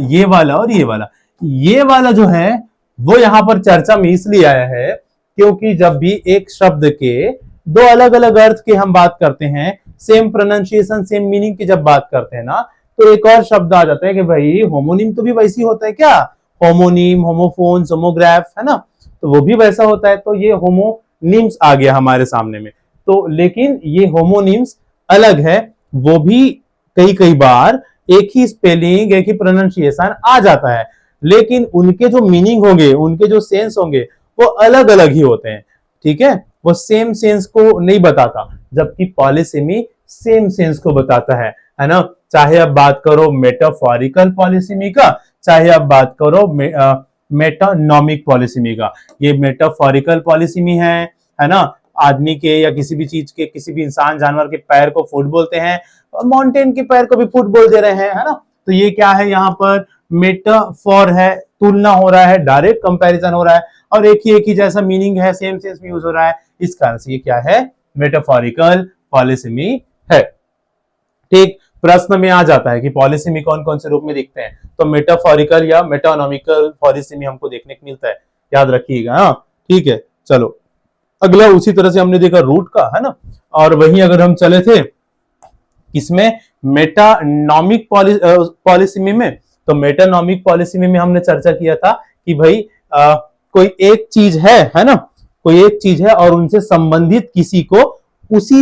ये वाला और ये वाला। ये वाला जो है वो यहां पर चर्चा में इसलिए आया है क्योंकि जब भी एक शब्द के दो अलग अलग अर्थ की हम बात करते हैं, सेम प्रोनाउंसिएशन सेम मीनिंग की जब बात करते हैं ना, तो एक और शब्द आ जाता है कि भाई होमोनिम तो भी वैसी होता है क्या, होमोनिम, होमोफोन्स, होमोग्राफ, है ना, तो वो भी वैसा होता है। तो ये होमोनिम्स आ गया हमारे सामने में, तो लेकिन ये होमोनिम्स अलग है, वो भी कई कई बार एक ही स्पेलिंग, एक ही प्रोनाउंसिएशन आ जाता है, लेकिन उनके जो मीनिंग होंगे, उनके जो सेंस होंगे, वो अलग अलग ही होते हैं, ठीक है। वो सेम सेंस को नहीं बताता, जबकि पॉलीसिमी सेम सेंस को बताता है ना। चाहे आप बात करो मेटाफोरिकल पॉलीसिमी का, चाहे आप बात करो मेटानॉमिक पॉलीसिमी का। ये मेटाफोरिकल पॉलीसिमी है ना, आदमी के या किसी भी चीज के, किसी भी इंसान जानवर के पैर को फुट बोलते हैं, और माउंटेन के पैर को भी फुट बोल दे रहे हैं, है ना। तो ये क्या है, यहाँ पर मेटाफोर है, तुलना हो रहा है, डायरेक्ट कंपैरिजन हो रहा है, और एक ही जैसा मीनिंग है, सेम सेंस में यूज हो रहा है, इस कारण से ये क्या है, मेटाफोरिकल पॉलीसिमी है, ठीक। प्रश्न में आ जाता है कि पॉलीसिमी कौन कौन से रूप में दिखते हैं, तो मेटाफोरिकल या मेटानॉमिकल पॉलीसिमी हमको देखने को मिलता है, याद रखिएगा, हाँ, ठीक है। चलो अगला, उसी तरह से हमने देखा रूट का, है ना, और वहीं अगर हम चले थे इसमें मेटानॉमिक पॉलीसिमी में, तो मेटानॉमिक पॉलीसिमी में हमने चर्चा किया था कि भाई कोई एक चीज है ना, कोई एक चीज है और उनसे संबंधित किसी को उसी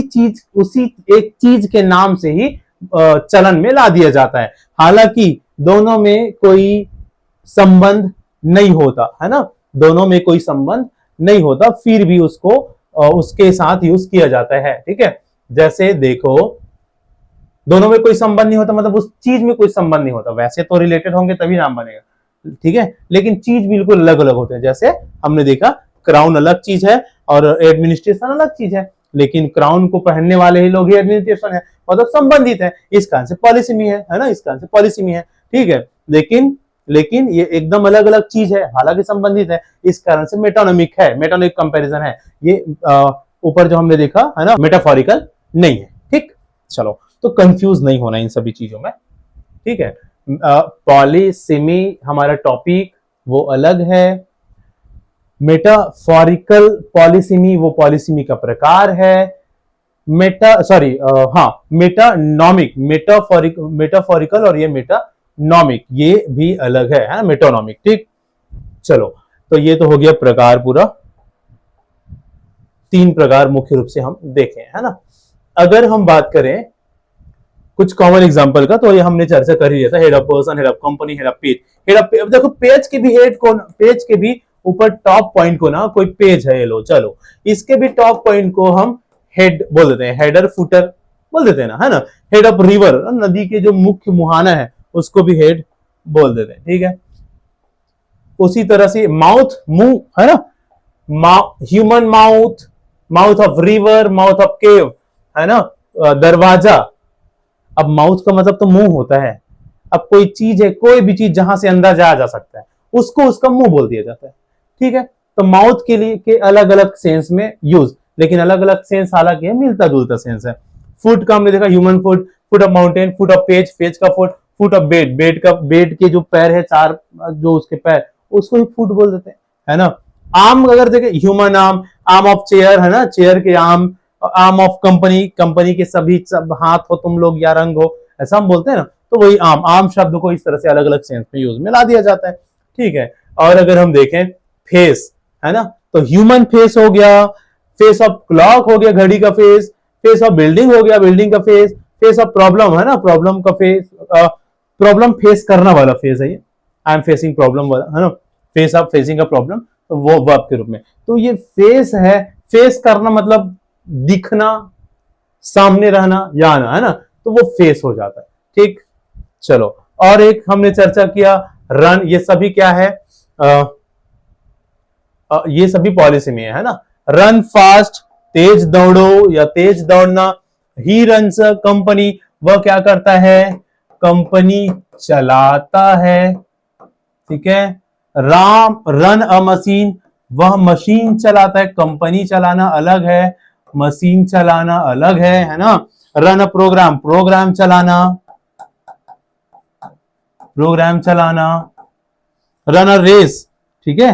एक चीज के नाम से ही चलन में ला दिया जाता है, हालांकि दोनों में कोई संबंध नहीं होता, है ना, दोनों में कोई संबंध नहीं होता, फिर भी उसको उसके साथ यूज किया जाता है, ठीक है। जैसे देखो, दोनों में कोई संबंध नहीं होता मतलब उस चीज में कोई संबंध नहीं होता, वैसे तो रिलेटेड होंगे तभी नाम बनेगा, ठीक है, लेकिन चीज बिल्कुल अलग अलग होते हैं। जैसे हमने देखा क्राउन अलग चीज है और एडमिनिस्ट्रेशन अलग चीज है, लेकिन क्राउन को पहनने वाले ही लोग ही एडमिनिस्ट्रेशन है, मतलब संबंधित है, इस कारण से पॉलीसिमी है ना, इस कारण से पॉलीसिमी है, ठीक है। लेकिन ये एकदम अलग अलग चीज है, हालांकि संबंधित है, इस कारण से मेटानॉमिक है, मेटानॉमिक कंपैरिजन है। ये ऊपर जो हमने देखा है ना, मेटाफोरिकल नहीं है, ठीक। चलो, तो कंफ्यूज नहीं होना इन सभी चीजों में, ठीक है। पॉलीसिमी हमारा टॉपिक वो अलग है, मेटाफोरिकल पॉलीसिमी वो पॉलीसिमी का प्रकार है, मेटानॉमिक, मेटाफोरिकल और ये मेटानॉमिक, ये भी अलग है ना, मेटानॉमिक, ठीक। चलो, तो ये तो हो गया प्रकार पूरा, 3 प्रकार मुख्य रूप से हम देखें, है ना। अगर हम बात करें कुछ कॉमन एग्जांपल का, तो ये हमने चर्चा कर ही लिया था, head of person, head of company, head of page. देखो पेज के भी हेड कौन, पेज के भी ऊपर टॉप पॉइंट को ना, कोई पेज है ये लो, चलो इसके भी टॉप पॉइंट को हम हेड बोल देते हैं, हेडर फुटर बोल देते हैं ना, है ना। हेड ऑफ रिवर, नदी के जो मुख्य मुहाना है उसको भी हेड बोल देते हैं, ठीक है। उसी तरह से माउथ, मुंह, है ना, human mouth, mouth of river, mouth of cave, है ना, दरवाजा। अब माउथ का मतलब तो मुंह होता है। अब कोई चीज है, कोई भी चीज जहां से अंदर जाया जा सकता है उसको उसका मुंह बोल दिया जाता है, ठीक है। तो माउथ के लिए के अलग अलग सेंस में यूज, लेकिन अलग अलग सेंस हालांकि है, मिलता जुलता सेंस है। फुट का हमने देखा human foot, foot of mountain, foot of page, page का foot, foot of bed, bed का, बेड के जो पैर है चार, जो उसके पैर, उसको ही फुट बोल देते हैं, है ना। आर्म अगर देखें, human arm, arm of chair, है ना, चेयर के arm, arm of company, company के सभी सब हाथ हो तुम लोग या रंग हो, ऐसा हम बोलते हैं ना। तो वही आर्म, आर्म शब्द को इस तरह से अलग अलग सेंस में यूज में ला दिया जाता है, ठीक है। और अगर हम देखें फेस, है ना, तो ह्यूमन फेस हो गया, फेस ऑफ क्लॉक हो गया, घड़ी का फेस, फेस ऑफ बिल्डिंग हो गया, बिल्डिंग का फेस, फेस ऑफ प्रॉब्लम, है ना, प्रॉब्लम का फेस, प्रॉब्लम फेस करना वाला फेस है ये, आई एम फेसिंग प्रॉब्लम वाला, है ना, face of facing a problem, तो वो वर्ब के रूप में। तो ये फेस है, फेस करना मतलब दिखना, सामने रहना या आना, है ना, तो वो फेस हो जाता है, ठीक। चलो, और एक हमने चर्चा किया रन, ये सभी क्या है, ये सभी पॉलिसी में है ना। रन फास्ट, तेज दौड़ो या तेज दौड़ना। ही रन्स कंपनी, वह क्या करता है, कंपनी चलाता है, ठीक है। राम रन अ मशीन, वह मशीन चलाता है, कंपनी चलाना अलग है, मशीन चलाना अलग है ना। रन अ प्रोग्राम, प्रोग्राम चलाना, प्रोग्राम चलाना। रन अ रेस, ठीक है,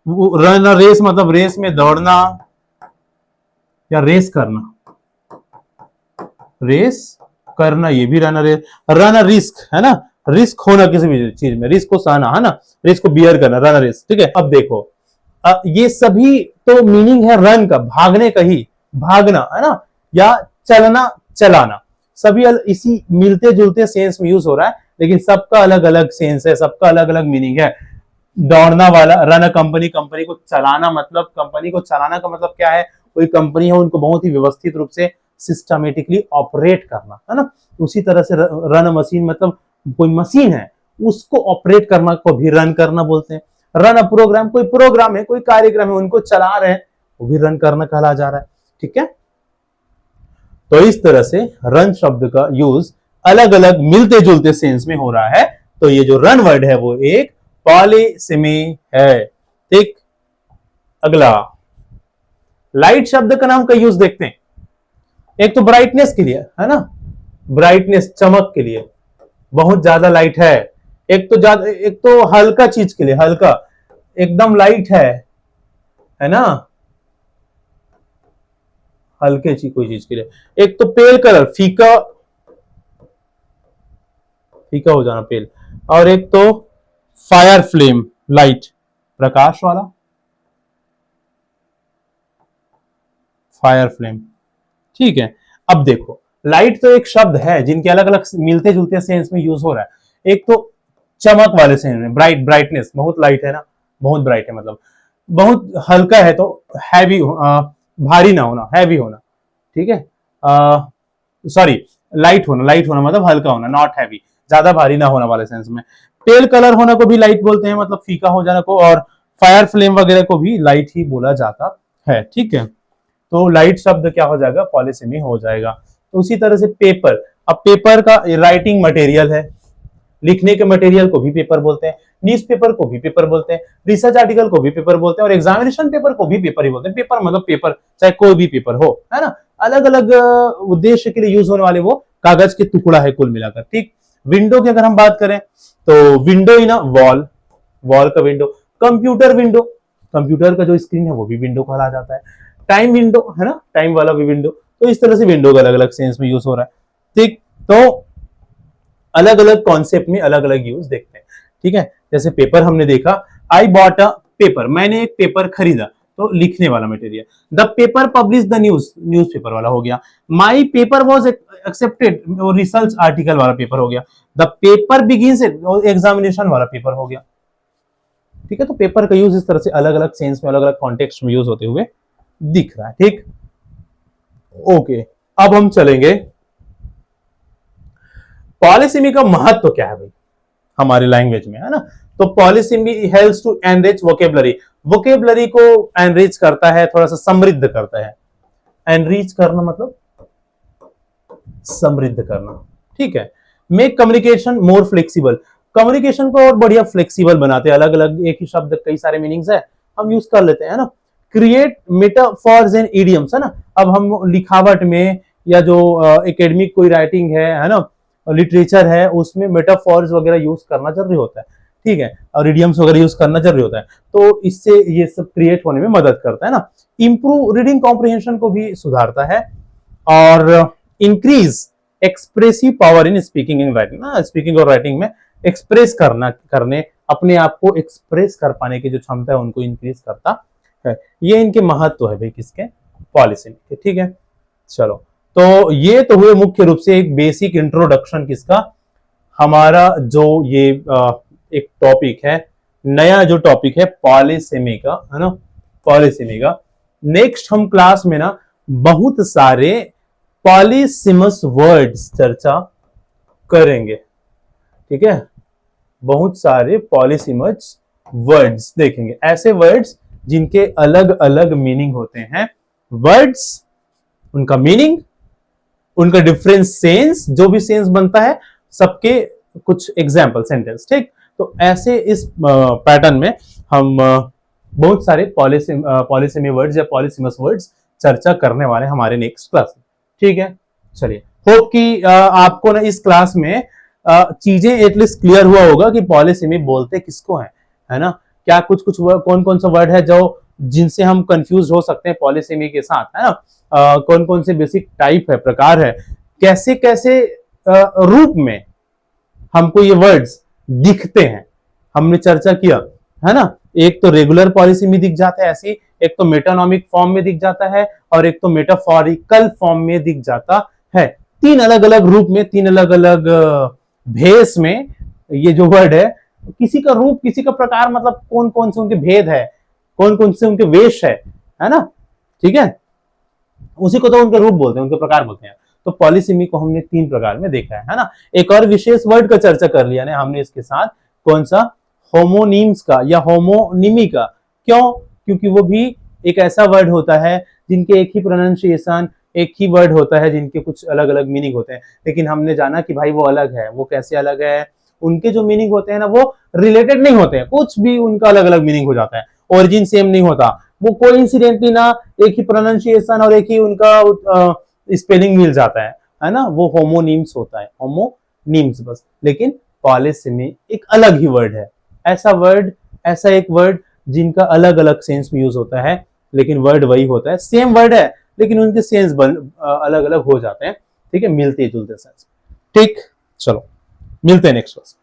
रन अ रेस मतलब रेस में दौड़ना या रेस करना, रेस करना, ये भी run a race. Run a risk, है ना, रिस्क होना किसी भी चीज में, रिस्क को सहना, है ना, रिस्क को बियर करना, रन अ रेस, ठीक है। अब देखो, ये सभी तो मीनिंग है रन का, भागने का ही, भागना, है ना, या चलना, चलाना, सभी इसी मिलते जुलते सेंस में यूज हो रहा है, लेकिन सबका अलग अलग सेंस है, सबका अलग अलग मीनिंग है। दौड़ना वाला रन अ कंपनी, कंपनी को चलाना, मतलब कंपनी को चलाना का मतलब क्या है, कोई कंपनी है उनको बहुत ही व्यवस्थित रूप से सिस्टमेटिकली ऑपरेट करना, है ना। उसी तरह से रन अ मशीन मतलब कोई मशीन है उसको ऑपरेट करना को भी रन करना बोलते हैं। रन अ प्रोग्राम, कोई प्रोग्राम है, कोई कार्यक्रम है, उनको चला रहे हैं, वो भी रन करना कहला जा रहा है, ठीक है। तो इस तरह से रन शब्द का यूज अलग अलग मिलते जुलते सेंस में हो रहा है। तो ये जो रन वर्ड है वो एक पॉलीसेमी है, ठीक। अगला लाइट शब्द का नाम का यूज देखते हैं। एक तो ब्राइटनेस के लिए, है ना, ब्राइटनेस चमक के लिए, बहुत ज्यादा लाइट है। एक तो ज्यादा, एक तो हल्का चीज के लिए, हल्का एकदम लाइट है ना, हल्के चीज कोई चीज के लिए। एक तो पेल कलर, फीका, फीका हो जाना, पेल। और एक तो फायर फ्लेम, लाइट, प्रकाश वाला, फायर फ्लेम, ठीक है। अब देखो, लाइट तो एक शब्द है जिनके अलग अलग मिलते जुलते सेंस में यूज हो रहा है। एक तो चमक वाले सेंस में, ब्राइट, ब्राइटनेस, बहुत लाइट है ना, बहुत ब्राइट है मतलब बहुत हल्का है, तो हैवी, भारी ना होना, हैवी होना, ठीक है। सॉरी, लाइट होना, लाइट होना मतलब हल्का होना, नॉट हैवी, ज्यादा भारी ना होना वाले सेंस में। पेल कलर होना को भी लाइट बोलते हैं, मतलब फीका हो जाना को, और फायर फ्लेम वगैरह को भी लाइट ही बोला जाता है, ठीक है। तो लाइट शब्द क्या हो जाएगा, पॉलीसेमी हो जाएगा। तो उसी तरह से पेपर, अब पेपर का राइटिंग मटेरियल है, लिखने के मटेरियल को भी पेपर बोलते हैं, न्यूज पेपर को भी पेपर बोलते हैं, रिसर्च आर्टिकल को भी पेपर बोलते हैं, और एग्जामिनेशन पेपर को भी पेपर ही बोलते हैं। पेपर मतलब पेपर, चाहे कोई भी पेपर हो, है ना, अलग अलग उद्देश्य के लिए यूज होने वाले वो कागज के टुकड़ा है कुल मिलाकर, ठीक। विंडो की अगर हम बात करें तो विंडो इन वॉल, वॉल का विंडो। कंप्यूटर विंडो, कंप्यूटर का जो स्क्रीन है वो भी विंडो कहला जाता है। टाइम विंडो, है ना, टाइम वाला भी विंडो। तो इस तरह से विंडो का अलग अलग सेंस में यूज हो रहा है, ठीक। तो अलग अलग कॉन्सेप्ट में अलग अलग यूज देखते हैं, ठीक है। जैसे पेपर हमने देखा, आई बॉट अ पेपर, मैंने एक पेपर खरीदा, तो लिखने वाला material. The paper publish the news, news paper वाला हो गया। माई paper was accepted, research article वाला पेपर हो गया। द पेपर बिगिंस, एग्जामिनेशन वाला पेपर हो गया, ठीक है। तो पेपर का यूज इस तरह से अलग अलग सेंस में, अलग अलग कॉन्टेक्स्ट में यूज होते हुए दिख रहा है। ठीक, ओके। अब हम चलेंगे पॉलिसेमी का महत्व क्या है भाई हमारी लैंग्वेज में, है ना। तो polysemy helps to enrich vocabulary, vocabulary को एनरिच करता है, थोड़ा सा समृद्ध करता है। एनरिच करना मतलब समृद्ध करना, ठीक है। Make communication more flexible, communication को और बढ़िया फ्लेक्सिबल बनाते हैं। अलग अलग एक ही शब्द कई सारे मीनिंग्स है, हम यूज कर लेते हैं ना। क्रिएट मेटाफॉर्स एंड इडियम्स, है ना। अब हम लिखावट में या जो एकेडमिक कोई राइटिंग है ना, लिटरेचर है, उसमें मेटाफॉर्स वगैरह यूज करना जरूरी होता है, ठीक है, और इडियम्स वगैरह यूज करना जरूरी होता है। तो इससे ये सब क्रिएट होने में मदद करता है ना। इंप्रूव रीडिंग कॉम्प्रिहेंशन को भी सुधारता है, और increase expressive power in speaking and writing ना। स्पीकिंग और राइटिंग में एक्सप्रेस करने अपने आप को एक्सप्रेस कर पाने की जो क्षमता है उनको इंक्रीज करता है। ये इनके महत्व है भाई किसके, पॉलिसेमी के, ठीक है। चलो, तो ये तो हुए मुख्य रूप से एक बेसिक इंट्रोडक्शन किसका, हमारा जो ये एक टॉपिक है, नया जो टॉपिक है पॉलिसेमी का, है ना, पॉलिसेमी का। नेक्स्ट हम क्लास में ना बहुत सारे पॉलीसिमस वर्ड्स चर्चा करेंगे, ठीक है। बहुत सारे पॉलीसिमस वर्ड्स देखेंगे, ऐसे वर्ड्स जिनके अलग अलग मीनिंग होते हैं। वर्ड्स, उनका मीनिंग, उनका डिफरेंट सेंस, जो भी सेंस बनता है सबके कुछ एग्जाम्पल सेंटेंस, ठीक। तो ऐसे इस पैटर्न में हम बहुत सारे पॉलिसेमी वर्ड्स या पॉलिसिमस वर्ड्स चर्चा करने वाले हैं हमारे नेक्स्ट क्लास में, ठीक है। चलिए, होप कि आपको ना इस क्लास में चीजें एटलीस्ट क्लियर हुआ होगा कि पॉलिसेमी बोलते किसको है ना। क्या कुछ कुछ कौन कौन सा वर्ड है जो जिनसे हम कंफ्यूज हो सकते हैं पॉलिसेमी के साथ, है ना। कौन कौन से बेसिक टाइप है, प्रकार है, कैसे कैसे रूप में हमको ये वर्ड्स दिखते हैं, हमने चर्चा किया, है ना। एक तो रेगुलर पॉलिसेमी दिख जाता है ऐसी, एक तो मेटानॉमिक फॉर्म में दिख जाता है, और एक तो मेटाफोरिकल फॉर्म में दिख जाता है। तीन अलग अलग रूप में, तीन अलग अलग भेष में ये जो वर्ड है, किसी का रूप, किसी का प्रकार, मतलब कौन कौन से उनके भेद है, कौन कौन से उनके वेश है ना, ठीक है। उसी को तो उनके रूप बोलते हैं, उनके प्रकार बोलते हैं। तो पॉलिसेमी को हमने तीन प्रकार में देखा है ना। एक और विशेष वर्ड का चर्चा कर लिया ना हमने इसके साथ, कौन सा, होमोनिम्स का या होमोनिमी का। क्यों, क्योंकि वो भी एक ऐसा वर्ड होता है जिनके एक ही प्रोनाउंसिएशन, एक ही वर्ड होता है जिनके कुछ अलग अलग मीनिंग होते हैं। लेकिन हमने जाना कि भाई वो अलग है, वो कैसे अलग है, उनके जो मीनिंग होते हैं ना वो रिलेटेड नहीं होते हैं, कुछ भी उनका अलग अलग मीनिंग हो जाता है, ओरिजिन सेम नहीं होता, वो कोइंसिडेंटली ना एक ही प्रोनाउंसिएशन और एक ही उनका स्पेलिंग मिल जाता है ना। वो होमोनिम्स होता है, होमोनिम्स बस। लेकिन पॉलिसेमी एक अलग ही वर्ड है, ऐसा वर्ड, ऐसा एक वर्ड जिनका अलग अलग सेंस में यूज होता है, लेकिन वर्ड वही होता है, सेम वर्ड है लेकिन उनके सेंस अलग अलग हो जाते हैं, ठीक है, मिलते जुलते सेंस। ठीक, चलो मिलते हैं नेक्स्ट क्लास।